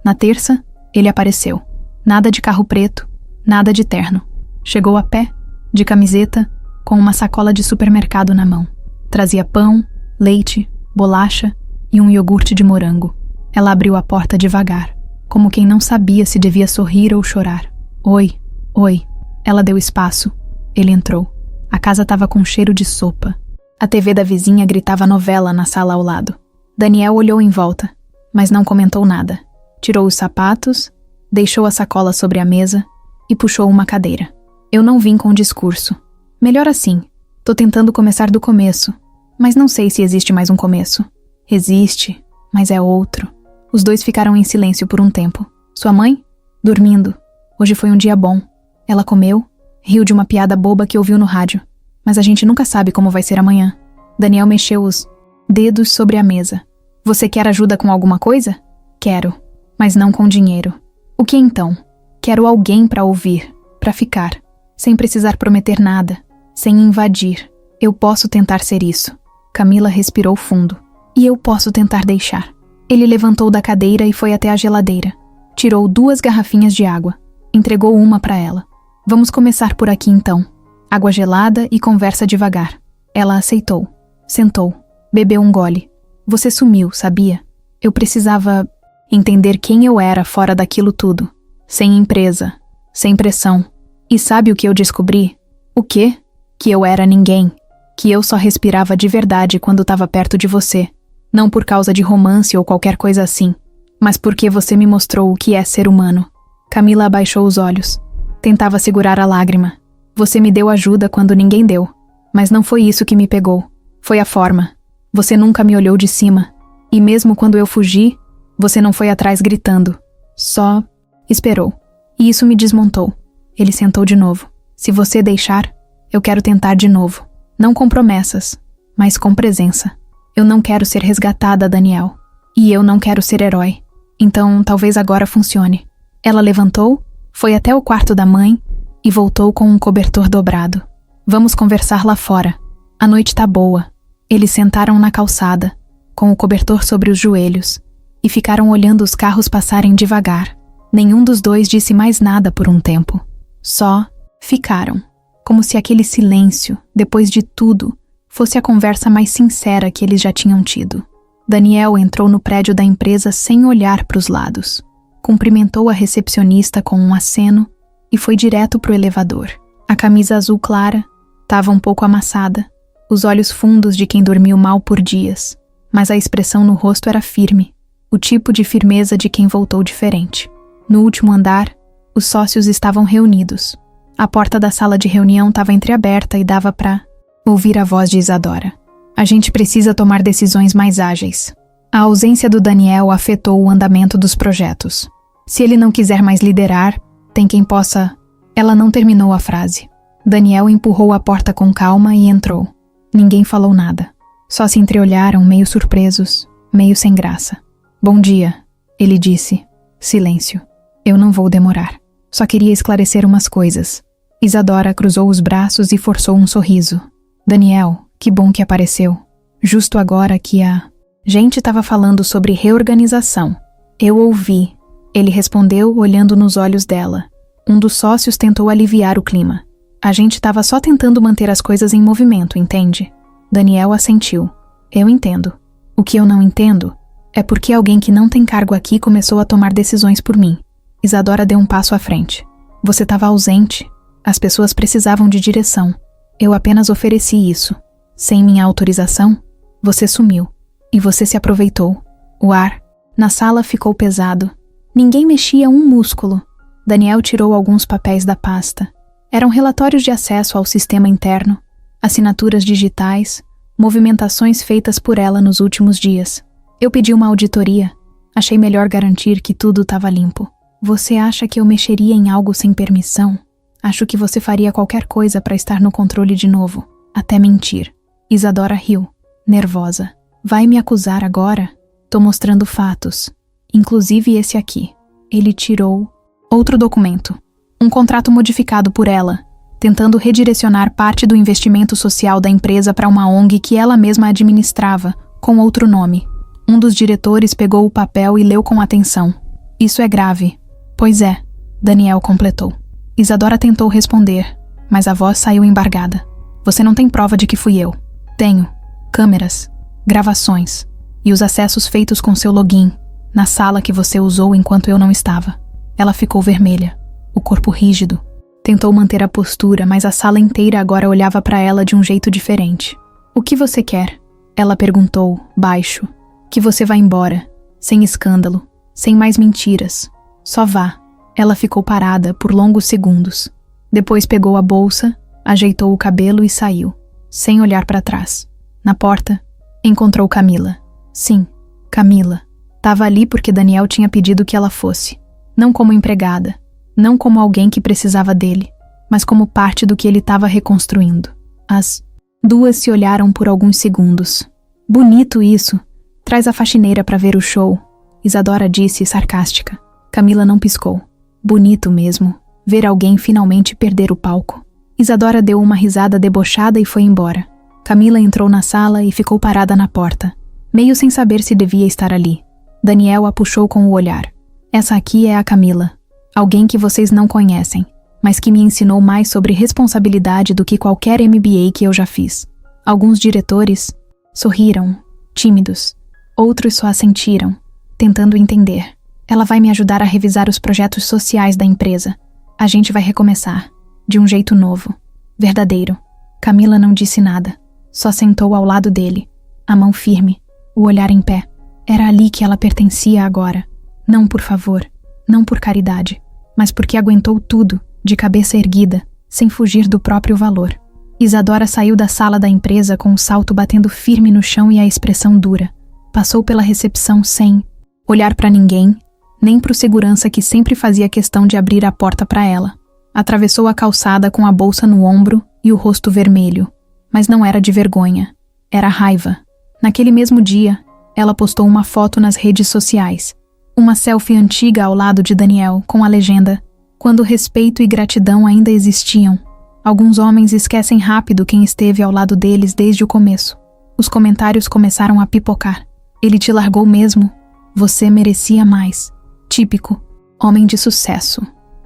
Na terça, ele apareceu. Nada de carro preto, nada de terno. Chegou a pé, de camiseta, com uma sacola de supermercado na mão. Trazia pão, leite, bolacha e um iogurte de morango. Ela abriu a porta devagar, como quem não sabia se devia sorrir ou chorar. Oi, oi. Ela deu espaço. Ele entrou. A casa estava com cheiro de sopa. A TV da vizinha gritava novela na sala ao lado. Daniel olhou em volta, mas não comentou nada. Tirou os sapatos, deixou a sacola sobre a mesa e puxou uma cadeira. Eu não vim com discurso. Melhor assim. Tô tentando começar do começo, mas não sei se existe mais um começo. Existe, mas é outro. Os dois ficaram em silêncio por um tempo. Sua mãe? Dormindo. Hoje foi um dia bom. Ela comeu, riu de uma piada boba que ouviu no rádio. Mas a gente nunca sabe como vai ser amanhã. Daniel mexeu os dedos sobre a mesa. Você quer ajuda com alguma coisa? Quero, mas não com dinheiro. O que então? Quero alguém para ouvir, para ficar, sem precisar prometer nada, sem invadir. Eu posso tentar ser isso. Camila respirou fundo. E eu posso tentar deixar. Ele levantou da cadeira e foi até a geladeira. Tirou 2 garrafinhas de água. Entregou uma para ela. Vamos começar por aqui então. Água gelada e conversa devagar. Ela aceitou. Sentou. Bebeu um gole. Você sumiu, sabia? Eu precisava entender quem eu era fora daquilo tudo. Sem empresa. Sem pressão. E sabe o que eu descobri? O quê? Que eu era ninguém. Que eu só respirava de verdade quando estava perto de você. Não por causa de romance ou qualquer coisa assim, mas porque você me mostrou o que é ser humano. Camila abaixou os olhos. Tentava segurar a lágrima. Você me deu ajuda quando ninguém deu. Mas não foi isso que me pegou. Foi a forma. Você nunca me olhou de cima. E mesmo quando eu fugi, você não foi atrás gritando. Só esperou. E isso me desmontou. Ele sentou de novo. Se você deixar, eu quero tentar de novo. Não com promessas, mas com presença. Eu não quero ser resgatada, Daniel. E eu não quero ser herói. Então, talvez agora funcione. Ela levantou, foi até o quarto da mãe e voltou com um cobertor dobrado. Vamos conversar lá fora. A noite tá boa. Eles sentaram na calçada, com o cobertor sobre os joelhos, e ficaram olhando os carros passarem devagar. Nenhum dos dois disse mais nada por um tempo. Só ficaram, como se aquele silêncio, depois de tudo, fosse a conversa mais sincera que eles já tinham tido. Daniel entrou no prédio da empresa sem olhar para os lados. Cumprimentou a recepcionista com um aceno e foi direto pro elevador. A camisa azul clara estava um pouco amassada, os olhos fundos de quem dormiu mal por dias, mas a expressão no rosto era firme, o tipo de firmeza de quem voltou diferente. No último andar, os sócios estavam reunidos. A porta da sala de reunião estava entreaberta e dava para ouvir a voz de Isadora. A gente precisa tomar decisões mais ágeis. A ausência do Daniel afetou o andamento dos projetos. Se ele não quiser mais liderar, tem quem possa... Ela não terminou a frase. Daniel empurrou a porta com calma e entrou. Ninguém falou nada. Só se entreolharam, meio surpresos, meio sem graça. Bom dia, ele disse. Silêncio. Eu não vou demorar. Só queria esclarecer umas coisas. Isadora cruzou os braços e forçou um sorriso. Daniel, que bom que apareceu. Justo agora que a gente estava falando sobre reorganização. Eu ouvi. Ele respondeu olhando nos olhos dela. Um dos sócios tentou aliviar o clima. A gente estava só tentando manter as coisas em movimento, entende? Daniel assentiu. Eu entendo. O que eu não entendo é porque alguém que não tem cargo aqui começou a tomar decisões por mim. Isadora deu um passo à frente. Você estava ausente. As pessoas precisavam de direção. Eu apenas ofereci isso. Sem minha autorização, você sumiu. E você se aproveitou. O ar na sala ficou pesado. Ninguém mexia um músculo. Daniel tirou alguns papéis da pasta. Eram relatórios de acesso ao sistema interno, assinaturas digitais, movimentações feitas por ela nos últimos dias. Eu pedi uma auditoria. Achei melhor garantir que tudo estava limpo. Você acha que eu mexeria em algo sem permissão? Acho que você faria qualquer coisa para estar no controle de novo, até mentir. Isadora riu, nervosa. Vai me acusar agora? Tô mostrando fatos, inclusive esse aqui. Ele tirou outro documento, um contrato modificado por ela, tentando redirecionar parte do investimento social da empresa para uma ONG que ela mesma administrava, com outro nome. Um dos diretores pegou o papel e leu com atenção. Isso é grave. Pois é, Daniel completou. Isadora tentou responder, mas a voz saiu embargada. Você não tem prova de que fui eu. Tenho câmeras, gravações e os acessos feitos com seu login na sala que você usou enquanto eu não estava. Ela ficou vermelha, o corpo rígido. Tentou manter a postura, mas a sala inteira agora olhava para ela de um jeito diferente. O que você quer? Ela perguntou, baixo. Que você vá embora, sem escândalo, sem mais mentiras. Só vá. Ela ficou parada por longos segundos. Depois pegou a bolsa, ajeitou o cabelo e saiu, sem olhar para trás. Na porta, encontrou Camila. Sim, Camila. Tava ali porque Daniel tinha pedido que ela fosse. Não como empregada, não como alguém que precisava dele, mas como parte do que ele estava reconstruindo. As duas se olharam por alguns segundos. Bonito isso. Traz a faxineira para ver o show, Isadora disse sarcástica. Camila não piscou. Bonito mesmo, ver alguém finalmente perder o palco. Isadora deu uma risada debochada e foi embora. Camila entrou na sala e ficou parada na porta, meio sem saber se devia estar ali. Daniel a puxou com o olhar. Essa aqui é a Camila, alguém que vocês não conhecem, mas que me ensinou mais sobre responsabilidade do que qualquer MBA que eu já fiz. Alguns diretores sorriram, tímidos. Outros só assentiram, tentando entender. Ela vai me ajudar a revisar os projetos sociais da empresa. A gente vai recomeçar, de um jeito novo, verdadeiro. Camila não disse nada, só sentou ao lado dele, a mão firme, o olhar em pé. Era ali que ela pertencia agora. Não por favor, não por caridade, mas porque aguentou tudo, de cabeça erguida, sem fugir do próprio valor. Isadora saiu da sala da empresa com o salto batendo firme no chão e a expressão dura. Passou pela recepção sem olhar para ninguém, nem para o segurança que sempre fazia questão de abrir a porta para ela. Atravessou a calçada com a bolsa no ombro e o rosto vermelho, mas não era de vergonha, era raiva. Naquele mesmo dia, ela postou uma foto nas redes sociais, uma selfie antiga ao lado de Daniel, com a legenda: quando respeito e gratidão ainda existiam. Alguns homens esquecem rápido quem esteve ao lado deles desde o começo. Os comentários começaram a pipocar. Ele te largou mesmo. Você merecia mais. Típico. Homem de sucesso.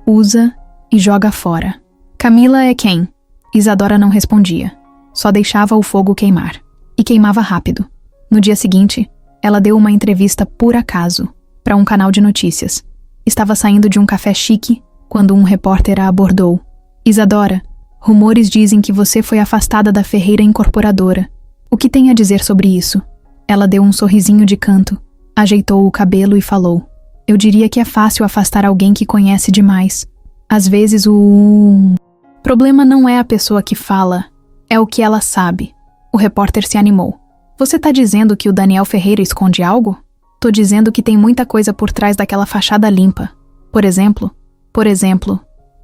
Usa e joga fora. Camila é quem? Isadora não respondia. Só deixava o fogo queimar. E queimava rápido. No dia seguinte, ela deu uma entrevista por acaso, para um canal de notícias. Estava saindo de um café chique, quando um repórter a abordou. Isadora, rumores dizem que você foi afastada da Ferreira Incorporadora. O que tem a dizer sobre isso? Ela deu um sorrisinho de canto, ajeitou o cabelo e falou: eu diria que é fácil afastar alguém que conhece demais. Às vezes o problema não é a pessoa que fala, é o que ela sabe. O repórter se animou. Você tá dizendo que o Daniel Ferreira esconde algo? Tô dizendo que tem muita coisa por trás daquela fachada limpa. Por exemplo,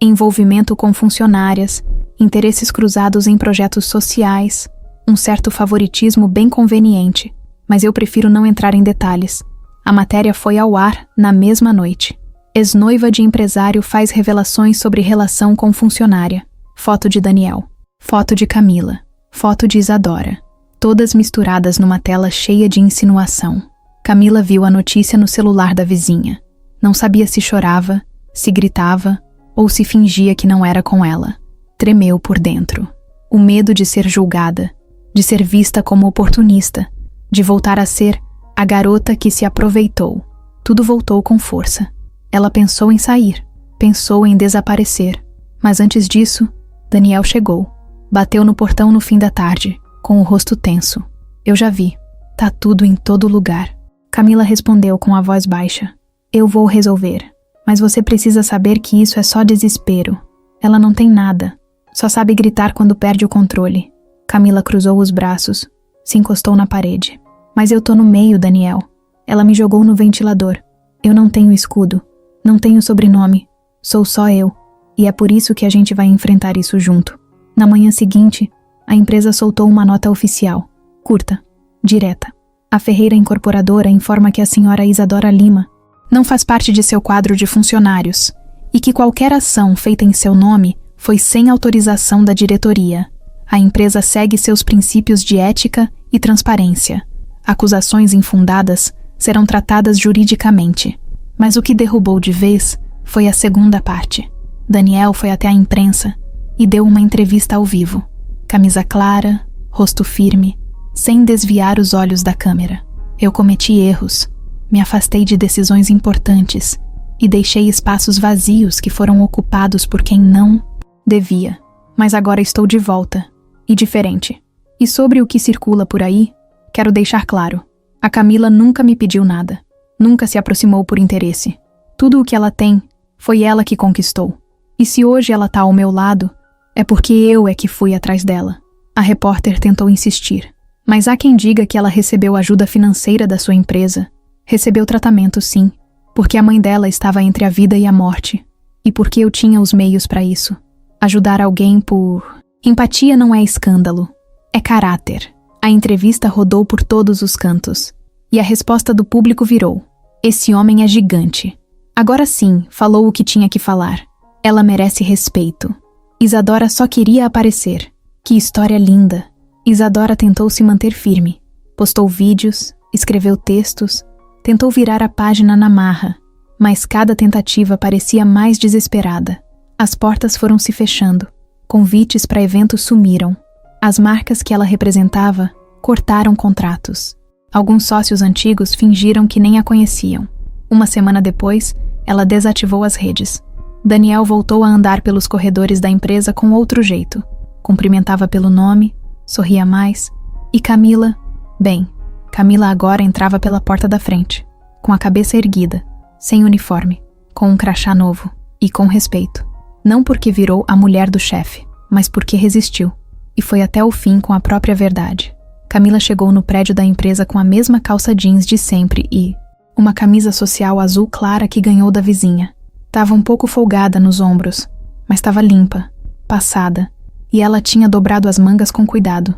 envolvimento com funcionárias, interesses cruzados em projetos sociais, um certo favoritismo bem conveniente. Mas eu prefiro não entrar em detalhes. A matéria foi ao ar na mesma noite. Ex-noiva de empresário faz revelações sobre relação com funcionária. Foto de Daniel. Foto de Camila. Foto de Isadora. Todas misturadas numa tela cheia de insinuação. Camila viu a notícia no celular da vizinha. Não sabia se chorava, se gritava ou se fingia que não era com ela. tremeu por dentro. O medo de ser julgada, de ser vista como oportunista, de voltar a ser a garota que se aproveitou. Tudo voltou com força. Ela pensou em sair, pensou em desaparecer. Mas antes disso, Daniel chegou. Bateu no portão no fim da tarde, com o rosto tenso. Eu já vi. Tá tudo em todo lugar. Camila respondeu com a voz baixa. Eu vou resolver. Mas você precisa saber que isso é só desespero. Ela não tem nada. Só sabe gritar quando perde o controle. Camila cruzou os braços, se encostou na parede. Mas eu tô no meio, Daniel. Ela me jogou no ventilador. Eu não tenho escudo. Não tenho sobrenome. Sou só eu. E é por isso que a gente vai enfrentar isso junto. Na manhã seguinte, a empresa soltou uma nota oficial. Curta. Direta. A Ferreira Incorporadora informa que a senhora Isadora Lima não faz parte de seu quadro de funcionários e que qualquer ação feita em seu nome foi sem autorização da diretoria. A empresa segue seus princípios de ética e transparência. Acusações infundadas serão tratadas juridicamente. Mas o que derrubou de vez foi a segunda parte. Daniel foi até a imprensa e deu uma entrevista ao vivo. Camisa clara, rosto firme, sem desviar os olhos da câmera. Eu cometi erros, me afastei de decisões importantes e deixei espaços vazios que foram ocupados por quem não devia. Mas agora estou de volta, e diferente. E sobre o que circula por aí, quero deixar claro. A Camila nunca me pediu nada. Nunca se aproximou por interesse. Tudo o que ela tem, foi ela que conquistou. E se hoje ela tá ao meu lado, é porque eu é que fui atrás dela. A repórter tentou insistir. Mas há quem diga que ela recebeu ajuda financeira da sua empresa. Recebeu tratamento, sim, porque a mãe dela estava entre a vida e a morte. E porque eu tinha os meios para isso. Ajudar alguém por... Empatia não é escândalo. É caráter. A entrevista rodou por todos os cantos. E a resposta do público virou: esse homem é gigante. Agora sim, falou o que tinha que falar. Ela merece respeito. Isadora só queria aparecer. Que história linda. Isadora tentou se manter firme. Postou vídeos, escreveu textos, tentou virar a página na marra, mas cada tentativa parecia mais desesperada. As portas foram se fechando. Convites para eventos sumiram. As marcas que ela representava cortaram contratos. Alguns sócios antigos fingiram que nem a conheciam. Uma semana depois, ela desativou as redes. Daniel voltou a andar pelos corredores da empresa com outro jeito. Cumprimentava pelo nome, sorria mais. E Camila... Bem, Camila agora entrava pela porta da frente, com a cabeça erguida, sem uniforme, com um crachá novo e com respeito. Não porque virou a mulher do chefe, mas porque resistiu. E foi até o fim com a própria verdade. Camila chegou no prédio da empresa com a mesma calça jeans de sempre e uma camisa social azul clara que ganhou da vizinha. Tava um pouco folgada nos ombros, mas estava limpa, passada, e ela tinha dobrado as mangas com cuidado.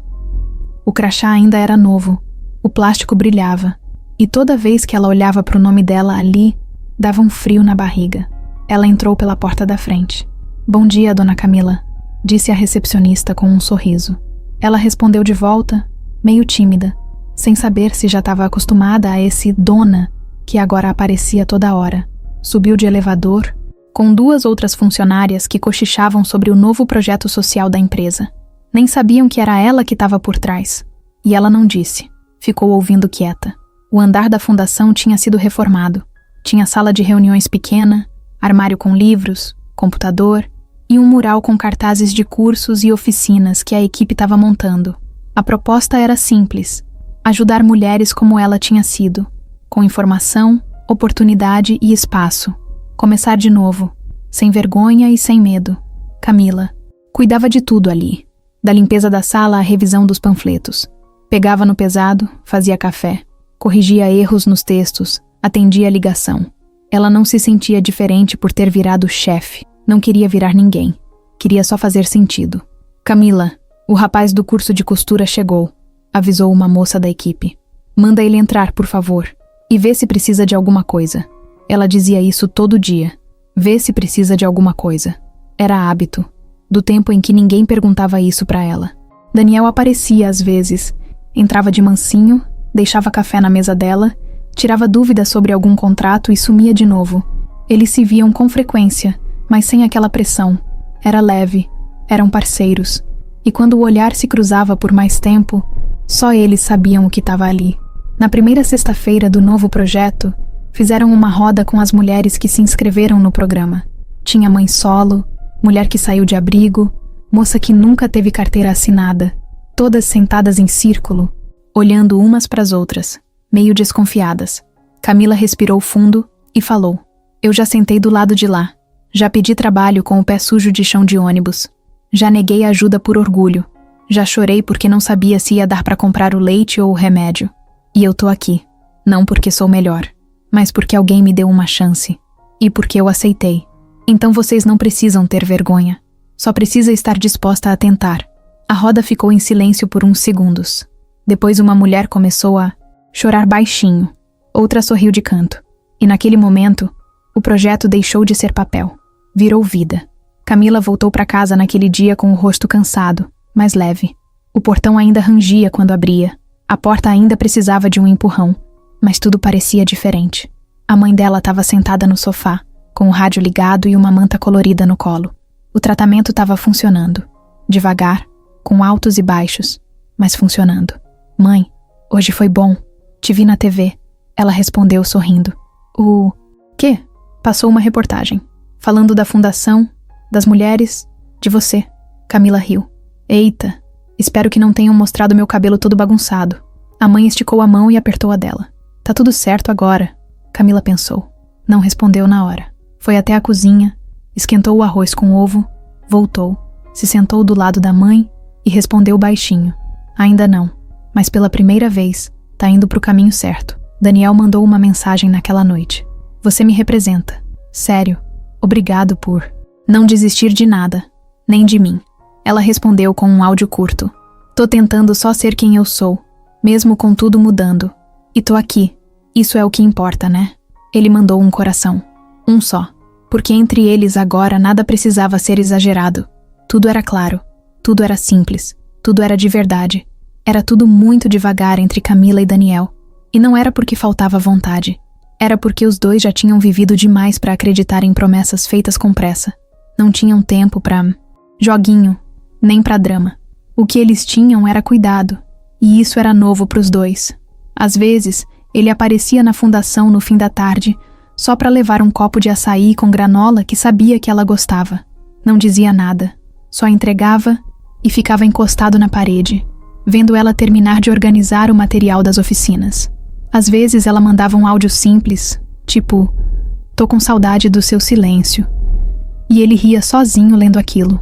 O crachá ainda era novo, o plástico brilhava, e toda vez que ela olhava para o nome dela ali, dava um frio na barriga. Ela entrou pela porta da frente. Bom dia, dona Camila, disse a recepcionista com um sorriso. Ela respondeu de volta, meio tímida, sem saber se já estava acostumada a esse dona que agora aparecia toda hora. Subiu de elevador, com duas outras funcionárias que cochichavam sobre o novo projeto social da empresa. Nem sabiam que era ela que estava por trás. E ela não disse. Ficou ouvindo quieta. O andar da fundação tinha sido reformado. Tinha sala de reuniões pequena, armário com livros, computador e um mural com cartazes de cursos e oficinas que a equipe estava montando. A proposta era simples: ajudar mulheres como ela tinha sido, com informação, oportunidade e espaço. Começar de novo, sem vergonha e sem medo. Camila cuidava de tudo ali, da limpeza da sala à revisão dos panfletos. Pegava no pesado, fazia café, corrigia erros nos textos, atendia a ligação. Ela não se sentia diferente por ter virado chefe, não queria virar ninguém, queria só fazer sentido. Camila, o rapaz do curso de costura chegou, avisou uma moça da equipe. Manda ele entrar, por favor, e vê se precisa de alguma coisa. Ela dizia isso todo dia. Vê se precisa de alguma coisa. Era hábito, do tempo em que ninguém perguntava isso pra ela. Daniel aparecia às vezes, entrava de mansinho, deixava café na mesa dela, tirava dúvidas sobre algum contrato e sumia de novo. Eles se viam com frequência, mas sem aquela pressão. Era leve, Eram parceiros, e quando o olhar se cruzava por mais tempo, só eles sabiam o que estava ali. Na primeira sexta-feira do novo projeto, fizeram uma roda com as mulheres que se inscreveram no programa. Tinha mãe solo, mulher que saiu de abrigo, moça que nunca teve carteira assinada, todas sentadas em círculo, olhando umas para as outras, meio desconfiadas. Camila respirou fundo e falou: "Eu já sentei do lado de lá. Já pedi trabalho com o pé sujo de chão de ônibus. Já neguei ajuda por orgulho. Já chorei porque não sabia se ia dar para comprar o leite ou o remédio. E eu tô aqui, não porque sou melhor, mas porque alguém me deu uma chance. E porque eu aceitei. Então vocês não precisam ter vergonha. Só precisa estar disposta a tentar." A roda ficou em silêncio por uns segundos. Depois uma mulher começou a chorar baixinho. Outra sorriu de canto. E naquele momento, o projeto deixou de ser papel. Virou vida. Camila voltou para casa naquele dia com o rosto cansado, mas leve. O portão ainda rangia quando abria. A porta ainda precisava de um empurrão, mas tudo parecia diferente. A mãe dela estava sentada no sofá, com o rádio ligado e uma manta colorida no colo. O tratamento estava funcionando. Devagar, com altos e baixos, mas funcionando. "Mãe, hoje foi bom. Te vi na TV." Ela respondeu sorrindo. "O quê?" Passou uma reportagem, falando da fundação, das mulheres, de você. Camila riu. "Eita, espero que não tenham mostrado meu cabelo todo bagunçado." A mãe esticou a mão e apertou a dela. "Tá tudo certo agora." Camila pensou. Não respondeu na hora. Foi até a cozinha, esquentou o arroz com ovo, voltou, se sentou do lado da mãe e respondeu baixinho: "Ainda não, mas pela primeira vez, tá indo pro caminho certo." Daniel mandou uma mensagem naquela noite. "Você me representa. Sério. Obrigado por não desistir de nada, nem de mim." Ela respondeu com um áudio curto: "Tô tentando só ser quem eu sou, mesmo com tudo mudando. E tô aqui. Isso é o que importa, né?" Ele mandou um coração. Um só. Porque entre eles agora nada precisava ser exagerado. Tudo era claro. Tudo era simples. Tudo era de verdade. Era tudo muito devagar entre Camila e Daniel. E não era porque faltava vontade. Era porque os dois já tinham vivido demais para acreditar em promessas feitas com pressa. Não tinham tempo pra joguinho, nem pra drama. O que eles tinham era cuidado. E isso era novo pros dois. Às vezes, ele aparecia na fundação no fim da tarde, só para levar um copo de açaí com granola que sabia que ela gostava. Não dizia nada. Só entregava e ficava encostado na parede, vendo ela terminar de organizar o material das oficinas. Às vezes ela mandava um áudio simples, tipo: "Tô com saudade do seu silêncio." E ele ria sozinho lendo aquilo.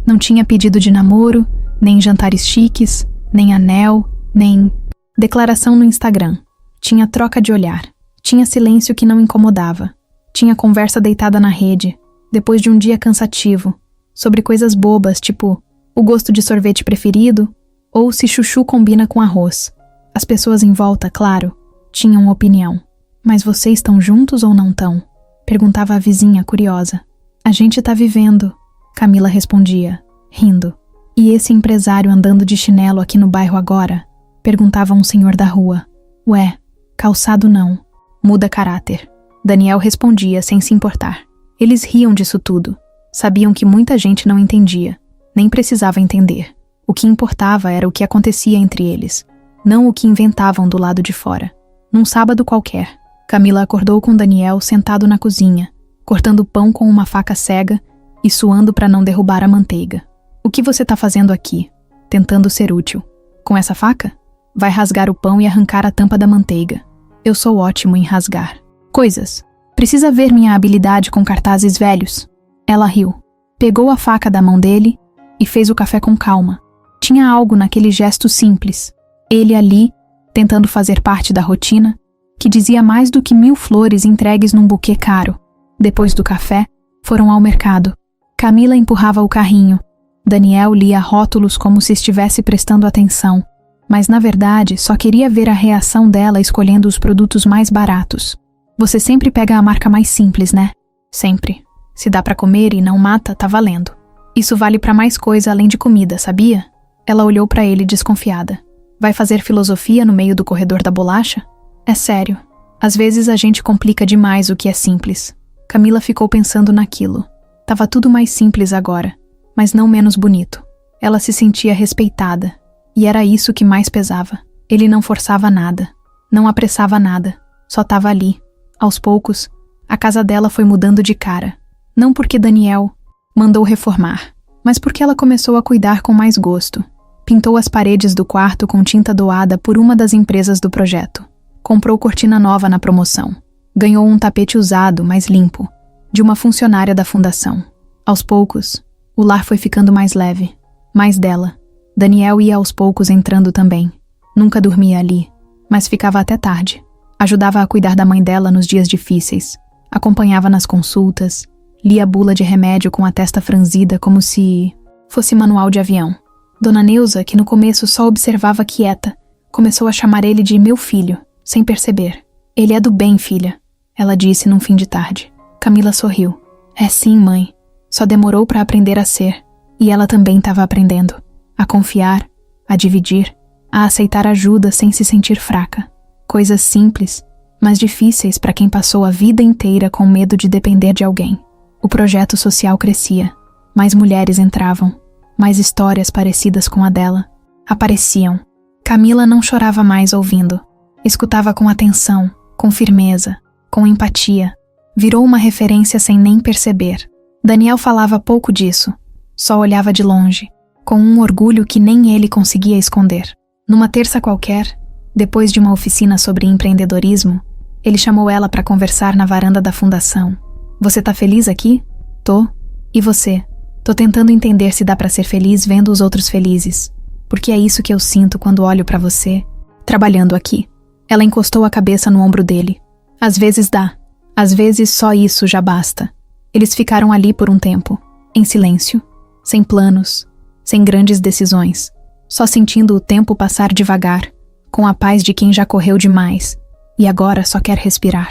Não tinha pedido de namoro, nem jantares chiques, nem anel, nem declaração no Instagram. Tinha troca de olhar. Tinha silêncio que não incomodava. Tinha conversa deitada na rede, depois de um dia cansativo, sobre coisas bobas, tipo o gosto de sorvete preferido ou se chuchu combina com arroz. As pessoas em volta, claro, tinham opinião. "Mas vocês estão juntos ou não estão?" perguntava a vizinha, curiosa. "A gente tá vivendo", Camila respondia, rindo. "E esse empresário andando de chinelo aqui no bairro agora?" perguntava um senhor da rua. "Ué, calçado não. Muda caráter." Daniel respondia sem se importar. Eles riam disso tudo. Sabiam que muita gente não entendia. Nem precisava entender. O que importava era o que acontecia entre eles, não o que inventavam do lado de fora. Num sábado qualquer, Camila acordou com Daniel sentado na cozinha, cortando pão com uma faca cega e suando para não derrubar a manteiga. "O que você tá fazendo aqui?" "Tentando ser útil." "Com essa faca? Vai rasgar o pão e arrancar a tampa da manteiga." "Eu sou ótimo em rasgar coisas. Precisa ver minha habilidade com cartazes velhos." Ela riu. Pegou a faca da mão dele e fez o café com calma. Tinha algo naquele gesto simples. Ele ali, tentando fazer parte da rotina, que dizia mais do que 1000 flores entregues num buquê caro. Depois do café, foram ao mercado. Camila empurrava o carrinho. Daniel lia rótulos como se estivesse prestando atenção, mas na verdade só queria ver a reação dela escolhendo os produtos mais baratos. "Você sempre pega a marca mais simples, né?" "Sempre. Se dá pra comer e não mata, tá valendo. Isso vale pra mais coisa além de comida, sabia?" Ela olhou pra ele desconfiada. "Vai fazer filosofia no meio do corredor da bolacha?" "É sério. Às vezes a gente complica demais o que é simples." Camila ficou pensando naquilo. Tava tudo mais simples agora. mas não menos bonito. Ela se sentia respeitada, e era isso que mais pesava. Ele não forçava nada, não apressava nada, só estava ali. Aos poucos, a casa dela foi mudando de cara. Não porque Daniel mandou reformar, mas porque ela começou a cuidar com mais gosto. Pintou as paredes do quarto com tinta doada por uma das empresas do projeto. Comprou cortina nova na promoção. Ganhou um tapete usado, mas limpo, de uma funcionária da fundação. Aos poucos, o lar foi ficando mais leve, mais dela. Daniel ia aos poucos entrando também. Nunca dormia ali, mas ficava até tarde. Ajudava a cuidar da mãe dela nos dias difíceis. Acompanhava nas consultas. Lia a bula de remédio com a testa franzida como se fosse manual de avião. Dona Neuza, que no começo só observava quieta, começou a chamar ele de meu filho, sem perceber. Ele é do bem, filha, ela disse num fim de tarde. Camila sorriu. É sim, mãe. Só demorou para aprender a ser. E ela também estava aprendendo. A confiar, a dividir, a aceitar ajuda sem se sentir fraca. Coisas simples, mas difíceis para quem passou a vida inteira com medo de depender de alguém. O projeto social crescia. Mais mulheres entravam. Mais histórias parecidas com a dela apareciam. Camila não chorava mais ouvindo. Escutava com atenção, com firmeza, com empatia. Virou uma referência sem nem perceber. Daniel falava pouco disso. Só olhava de longe, com um orgulho que nem ele conseguia esconder. Numa terça qualquer, depois de uma oficina sobre empreendedorismo, ele chamou ela para conversar na varanda da fundação. Você tá feliz aqui? Tô. E você? Tô tentando entender se dá pra ser feliz vendo os outros felizes. Porque é isso que eu sinto quando olho pra você, trabalhando aqui. Ela encostou a cabeça no ombro dele. Às vezes dá. Às vezes só isso já basta. Eles ficaram ali por um tempo, em silêncio, sem planos, sem grandes decisões, só sentindo o tempo passar devagar, com a paz de quem já correu demais e agora só quer respirar.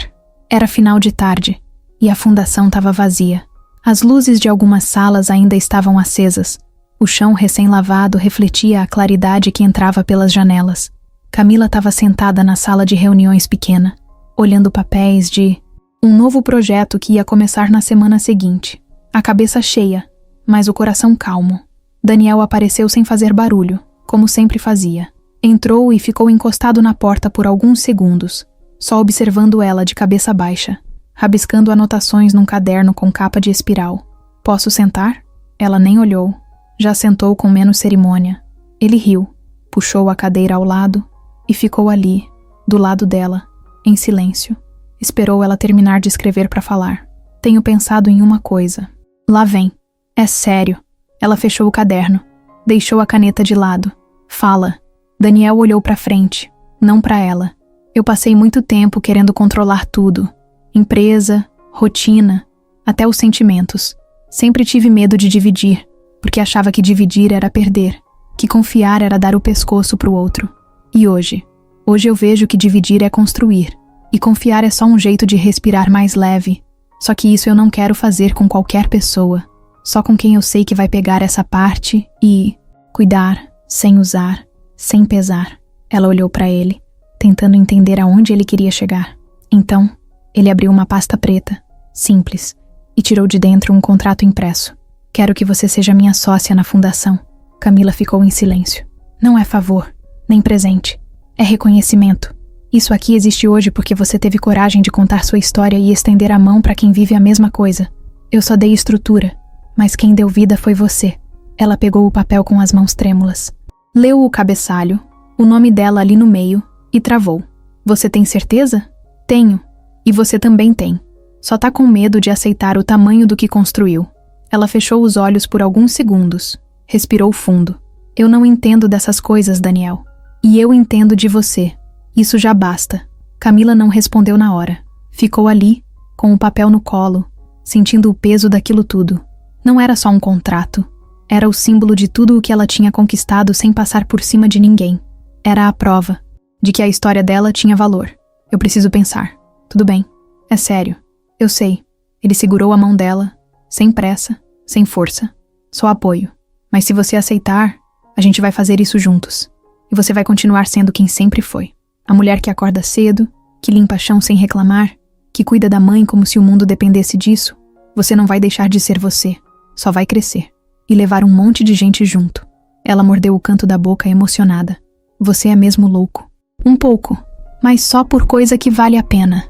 Era final de tarde e a fundação estava vazia. As luzes de algumas salas ainda estavam acesas. O chão recém-lavado refletia a claridade que entrava pelas janelas. Camila estava sentada na sala de reuniões pequena, olhando papéis de um novo projeto que ia começar na semana seguinte. A cabeça cheia, mas o coração calmo. Daniel apareceu sem fazer barulho, como sempre fazia. Entrou e ficou encostado na porta por alguns segundos, só observando ela de cabeça baixa, rabiscando anotações num caderno com capa de espiral. Posso sentar? Ela nem olhou. Já sentou com menos cerimônia. Ele riu, puxou a cadeira ao lado e ficou ali, do lado dela, em silêncio. Esperou ela terminar de escrever para falar. Tenho pensado em uma coisa. Lá vem. É sério. Ela fechou o caderno. Deixou a caneta de lado. Fala. Daniel olhou para frente, não para ela. Eu passei muito tempo querendo controlar tudo. Empresa, rotina, até os sentimentos. Sempre tive medo de dividir, porque achava que dividir era perder, que confiar era dar o pescoço pro outro. E hoje eu vejo que dividir é construir, e confiar é só um jeito de respirar mais leve. Só que isso eu não quero fazer com qualquer pessoa, só com quem eu sei que vai pegar essa parte e cuidar, sem usar, sem pesar. Ela olhou para ele, tentando entender aonde ele queria chegar. Então, ele abriu uma pasta preta, simples, e tirou de dentro um contrato impresso. Quero que você seja minha sócia na fundação. Camila ficou em silêncio. Não é favor, nem presente. É reconhecimento. Isso aqui existe hoje porque você teve coragem de contar sua história e estender a mão para quem vive a mesma coisa. Eu só dei estrutura, mas quem deu vida foi você. Ela pegou o papel com as mãos trêmulas. Leu o cabeçalho, o nome dela ali no meio, e travou. Você tem certeza? Tenho. E você também tem. Só tá com medo de aceitar o tamanho do que construiu. Ela fechou os olhos por alguns segundos. Respirou fundo. Eu não entendo dessas coisas, Daniel. E eu entendo de você. Isso já basta. Camila não respondeu na hora. Ficou ali, com o papel no colo, sentindo o peso daquilo tudo. Não era só um contrato. Era o símbolo de tudo o que ela tinha conquistado sem passar por cima de ninguém. Era a prova de que a história dela tinha valor. Eu preciso pensar. Tudo bem. É sério. Eu sei. Ele segurou a mão dela, sem pressa, sem força. Só apoio. Mas se você aceitar, a gente vai fazer isso juntos. E você vai continuar sendo quem sempre foi. A mulher que acorda cedo, que limpa chão sem reclamar, que cuida da mãe como se o mundo dependesse disso. Você não vai deixar de ser você. Só vai crescer. e levar um monte de gente junto. Ela mordeu o canto da boca emocionada. Você é mesmo louco. Um pouco, mas só por coisa que vale a pena.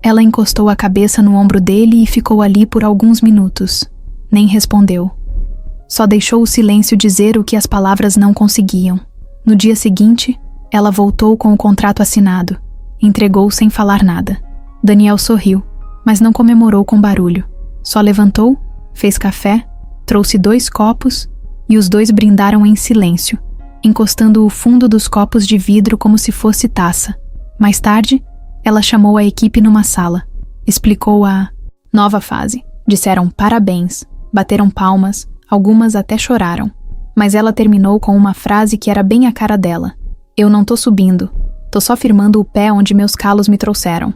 Ela encostou a cabeça no ombro dele e ficou ali por alguns minutos. Nem respondeu. Só deixou o silêncio dizer o que as palavras não conseguiam. No dia seguinte, ela voltou com o contrato assinado. Entregou sem falar nada. Daniel sorriu, mas não comemorou com barulho. Só levantou, fez café, trouxe 2 copos e os 2 brindaram em silêncio, encostando o fundo dos copos de vidro como se fosse taça. Mais tarde, ela chamou a equipe numa sala. Explicou a nova fase. Disseram parabéns, bateram palmas, algumas até choraram. Mas ela terminou com uma frase que era bem a cara dela. Eu não tô subindo, tô só firmando o pé onde meus calos me trouxeram.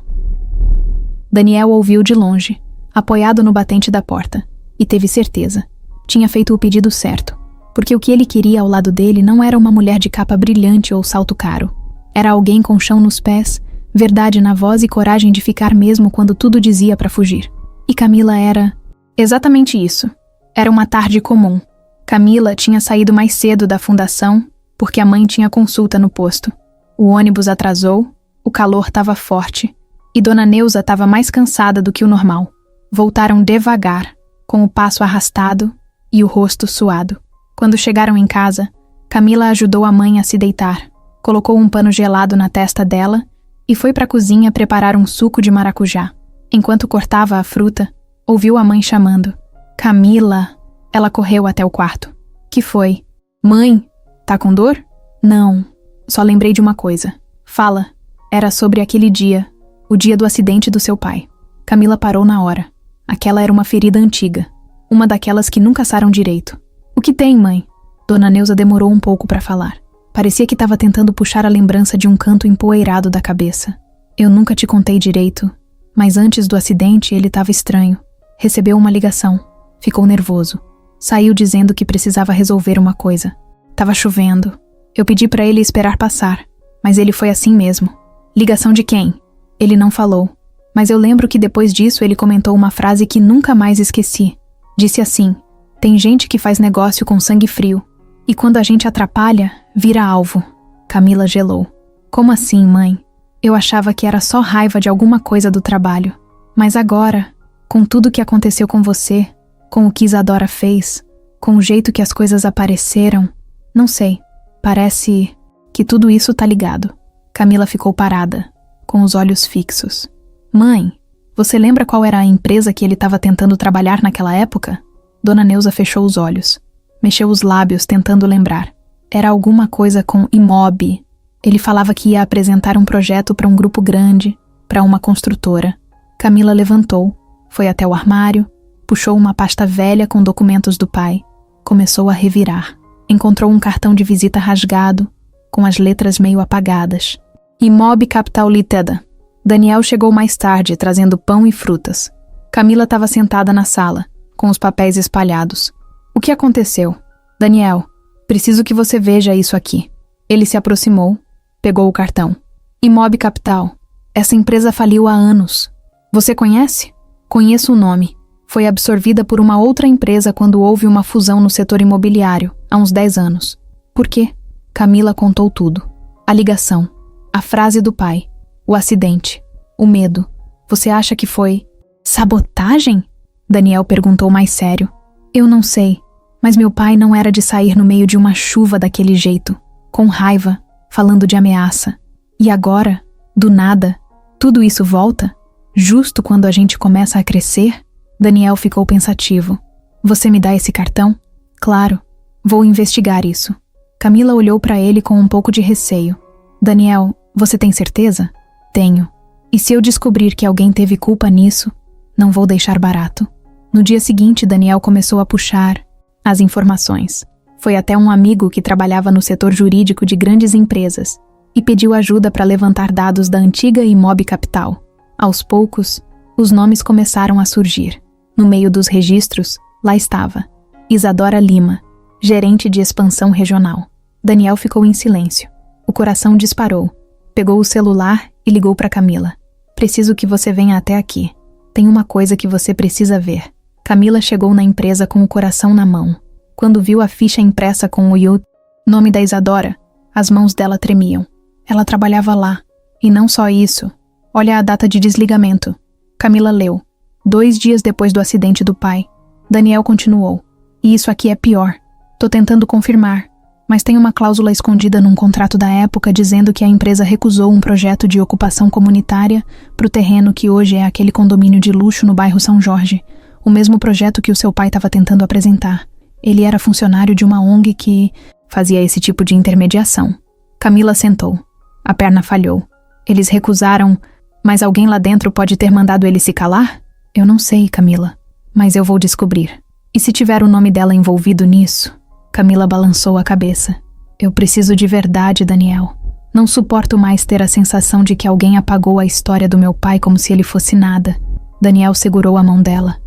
Daniel ouviu de longe, apoiado no batente da porta, e teve certeza. Tinha feito o pedido certo, porque o que ele queria ao lado dele não era uma mulher de capa brilhante ou salto caro. Era alguém com chão nos pés, verdade na voz e coragem de ficar mesmo quando tudo dizia pra fugir. E Camila era exatamente isso. Era uma tarde comum. Camila tinha saído mais cedo da fundação porque a mãe tinha consulta no posto. O ônibus atrasou, o calor estava forte e Dona Neuza estava mais cansada do que o normal. Voltaram devagar, com o passo arrastado e o rosto suado. Quando chegaram em casa, Camila ajudou a mãe a se deitar, colocou um pano gelado na testa dela e foi para a cozinha preparar um suco de maracujá. Enquanto cortava a fruta, ouviu a mãe chamando. Camila! Ela correu até o quarto. Que foi? Mãe, tá com dor? Não, só lembrei de uma coisa. Fala, era sobre aquele dia, o dia do acidente do seu pai. Camila parou na hora. Aquela era uma ferida antiga, uma daquelas que nunca saram direito. O que tem, mãe? Dona Neuza demorou um pouco para falar. Parecia que estava tentando puxar a lembrança de um canto empoeirado da cabeça. Eu nunca te contei direito, mas antes do acidente ele estava estranho. Recebeu uma ligação. Ficou nervoso. Saiu dizendo que precisava resolver uma coisa. Tava chovendo. Eu pedi para ele esperar passar, mas ele foi assim mesmo. Ligação de quem? Ele não falou, mas eu lembro que depois disso ele comentou uma frase que nunca mais esqueci. Disse assim, tem gente que faz negócio com sangue frio, e quando a gente atrapalha, vira alvo. Camila gelou. Como assim, mãe? Eu achava que era só raiva de alguma coisa do trabalho. Mas agora, com tudo que aconteceu com você, com o que Isadora fez, com o jeito que as coisas apareceram, não sei, parece que tudo isso tá ligado. Camila ficou parada, com os olhos fixos. Mãe, você lembra qual era a empresa que ele estava tentando trabalhar naquela época? Dona Neuza fechou os olhos, mexeu os lábios tentando lembrar. Era alguma coisa com Imob. Ele falava que ia apresentar um projeto para um grupo grande, para uma construtora. Camila levantou, foi até o armário, puxou uma pasta velha com documentos do pai. Começou a revirar. Encontrou um cartão de visita rasgado, com as letras meio apagadas. Imob Capital Limited. Daniel chegou mais tarde, trazendo pão e frutas. Camila estava sentada na sala, com os papéis espalhados. O que aconteceu? Daniel, preciso que você veja isso aqui. Ele se aproximou, pegou o cartão. Imob Capital. Essa empresa faliu há anos. Você conhece? Conheço o nome. Foi absorvida por uma outra empresa quando houve uma fusão no setor imobiliário, há uns 10 anos. Por quê? Camila contou tudo. A ligação, a frase do pai, o acidente, o medo. Você acha que foi sabotagem? Daniel perguntou mais sério. Eu não sei, mas meu pai não era de sair no meio de uma chuva daquele jeito, com raiva, falando de ameaça. E agora, do nada, tudo isso volta? Justo quando a gente começa a crescer? Daniel ficou pensativo. Você me dá esse cartão? Claro, vou investigar isso. Camila olhou para ele com um pouco de receio. Daniel, você tem certeza? Tenho. E se eu descobrir que alguém teve culpa nisso, não vou deixar barato. No dia seguinte, Daniel começou a puxar as informações. Foi até um amigo que trabalhava no setor jurídico de grandes empresas e pediu ajuda para levantar dados da antiga Imob Capital. Aos poucos, os nomes começaram a surgir. No meio dos registros, lá estava Isadora Lima, gerente de expansão regional. Daniel ficou em silêncio. O coração disparou. Pegou o celular e ligou para Camila. Preciso que você venha até aqui. Tem uma coisa que você precisa ver. Camila chegou na empresa com o coração na mão. Quando viu a ficha impressa com o nome da Isadora, as mãos dela tremiam. Ela trabalhava lá. E não só isso. Olha a data de desligamento. Camila leu. 2 dias depois do acidente do pai. Daniel continuou. E isso aqui é pior. Tô tentando confirmar, mas tem uma cláusula escondida num contrato da época dizendo que a empresa recusou um projeto de ocupação comunitária pro terreno que hoje é aquele condomínio de luxo no bairro São Jorge. O mesmo projeto que o seu pai estava tentando apresentar. Ele era funcionário de uma ONG que fazia esse tipo de intermediação. Camila sentou. A perna falhou. Eles recusaram, mas alguém lá dentro pode ter mandado ele se calar? Eu não sei, Camila, mas eu vou descobrir. E se tiver o nome dela envolvido nisso? Camila balançou a cabeça. Eu preciso de verdade, Daniel. Não suporto mais ter a sensação de que alguém apagou a história do meu pai como se ele fosse nada. Daniel segurou a mão dela.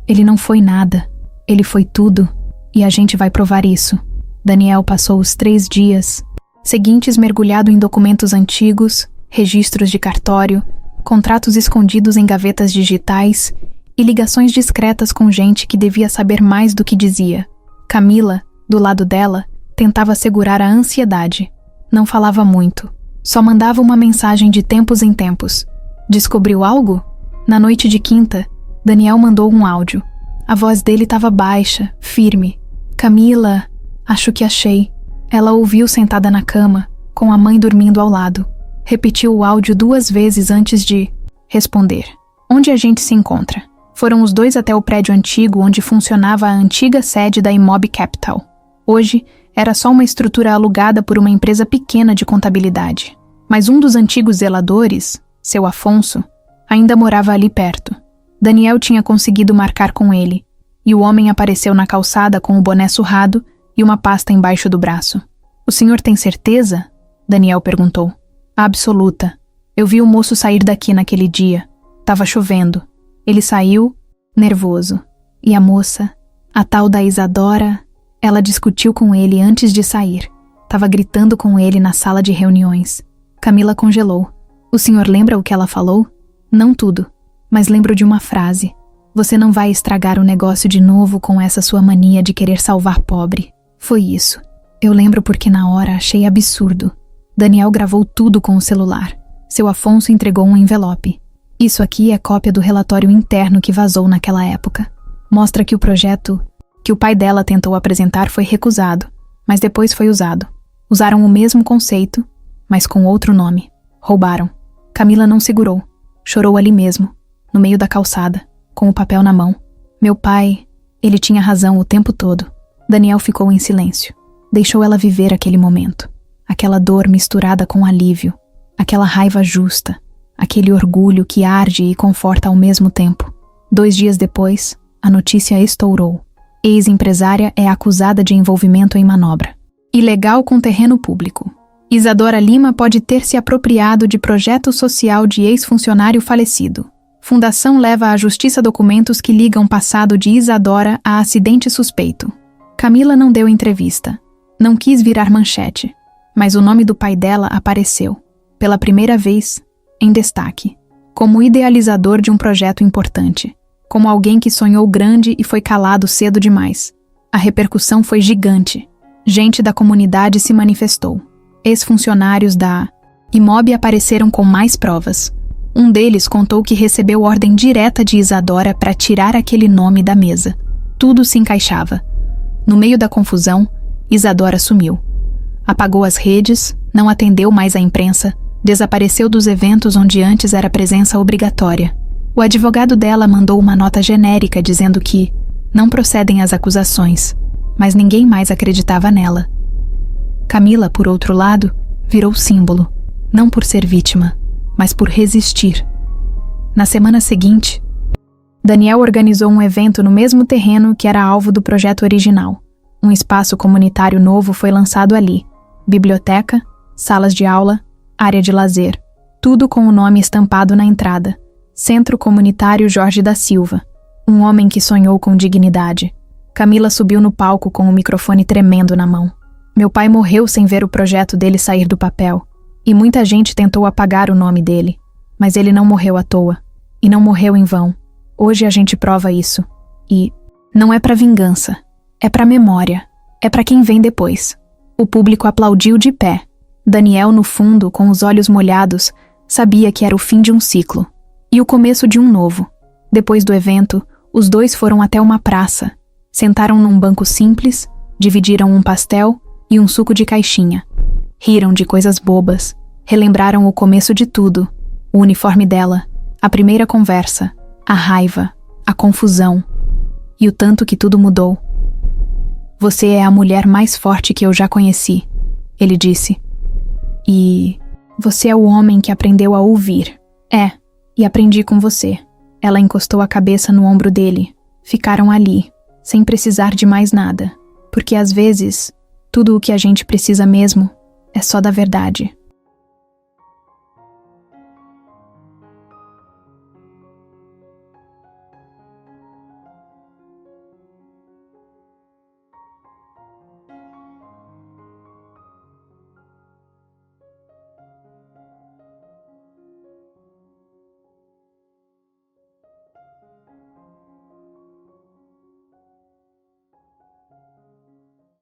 Ele não foi nada. Ele foi tudo. E a gente vai provar isso. Daniel passou os 3 dias seguintes mergulhado em documentos antigos, registros de cartório, contratos escondidos em gavetas digitais e ligações discretas com gente que devia saber mais do que dizia. Camila, do lado dela, tentava segurar a ansiedade. Não falava muito. Só mandava uma mensagem de tempos em tempos. Descobriu algo? Na noite de quinta, Daniel mandou um áudio. A voz dele estava baixa, firme. Camila, acho que achei. Ela ouviu sentada na cama, com a mãe dormindo ao lado. Repetiu o áudio 2 vezes antes de responder. Onde a gente se encontra? Foram os 2 até o prédio antigo onde funcionava a antiga sede da Imob Capital. Hoje, era só uma estrutura alugada por uma empresa pequena de contabilidade. Mas um dos antigos zeladores, seu Afonso, ainda morava ali perto. Daniel tinha conseguido marcar com ele, e o homem apareceu na calçada com o boné surrado e uma pasta embaixo do braço. O senhor tem certeza? Daniel perguntou. Absoluta. Eu vi o moço sair daqui naquele dia. Tava chovendo. Ele saiu, nervoso. E a moça, a tal da Isadora, ela discutiu com ele antes de sair. Tava gritando com ele na sala de reuniões. Camila congelou. O senhor lembra o que ela falou? Não tudo, mas lembro de uma frase. Você não vai estragar o negócio de novo com essa sua mania de querer salvar pobre. Foi isso. Eu lembro porque na hora achei absurdo. Daniel gravou tudo com o celular. Seu Afonso entregou um envelope. Isso aqui é cópia do relatório interno que vazou naquela época. Mostra que o projeto que o pai dela tentou apresentar foi recusado, mas depois foi usado. Usaram o mesmo conceito, mas com outro nome. Roubaram. Camila não segurou. Chorou ali mesmo, no meio da calçada, com o papel na mão. Meu pai, ele tinha razão o tempo todo. Daniel ficou em silêncio. Deixou ela viver aquele momento. Aquela dor misturada com alívio. Aquela raiva justa. Aquele orgulho que arde e conforta ao mesmo tempo. 2 dias depois, a notícia estourou. Ex-empresária é acusada de envolvimento em manobra ilegal com terreno público. Isadora Lima pode ter se apropriado de projeto social de ex-funcionário falecido. Fundação leva à justiça documentos que ligam passado de Isadora a acidente suspeito. Camila não deu entrevista. Não quis virar manchete. Mas o nome do pai dela apareceu, pela primeira vez, em destaque. Como idealizador de um projeto importante. Como alguém que sonhou grande e foi calado cedo demais. A repercussão foi gigante. Gente da comunidade se manifestou. Ex-funcionários da Imob apareceram com mais provas. Um deles contou que recebeu ordem direta de Isadora para tirar aquele nome da mesa. Tudo se encaixava. No meio da confusão, Isadora sumiu. Apagou as redes, não atendeu mais à imprensa, desapareceu dos eventos onde antes era presença obrigatória. O advogado dela mandou uma nota genérica dizendo que não procedem as acusações, mas ninguém mais acreditava nela. Camila, por outro lado, virou símbolo, não por ser vítima, mas por resistir. Na semana seguinte, Daniel organizou um evento no mesmo terreno que era alvo do projeto original. Um espaço comunitário novo foi lançado ali. Biblioteca, salas de aula, área de lazer. Tudo com o nome estampado na entrada. Centro Comunitário Jorge da Silva. Um homem que sonhou com dignidade. Camila subiu no palco com o microfone tremendo na mão. Meu pai morreu sem ver o projeto dele sair do papel. E muita gente tentou apagar o nome dele. Mas ele não morreu à toa. E não morreu em vão. Hoje a gente prova isso. E não é pra vingança. É pra memória. É pra quem vem depois. O público aplaudiu de pé. Daniel, no fundo, com os olhos molhados, sabia que era o fim de um ciclo. E o começo de um novo. Depois do evento, os dois foram até uma praça. Sentaram num banco simples, dividiram um pastel e um suco de caixinha. Riram de coisas bobas. Relembraram o começo de tudo. O uniforme dela, a primeira conversa, a raiva, a confusão. E o tanto que tudo mudou. Você é a mulher mais forte que eu já conheci, ele disse. E você é o homem que aprendeu a ouvir. É, e aprendi com você. Ela encostou a cabeça no ombro dele. Ficaram ali, sem precisar de mais nada. Porque às vezes, tudo o que a gente precisa mesmo é só da verdade.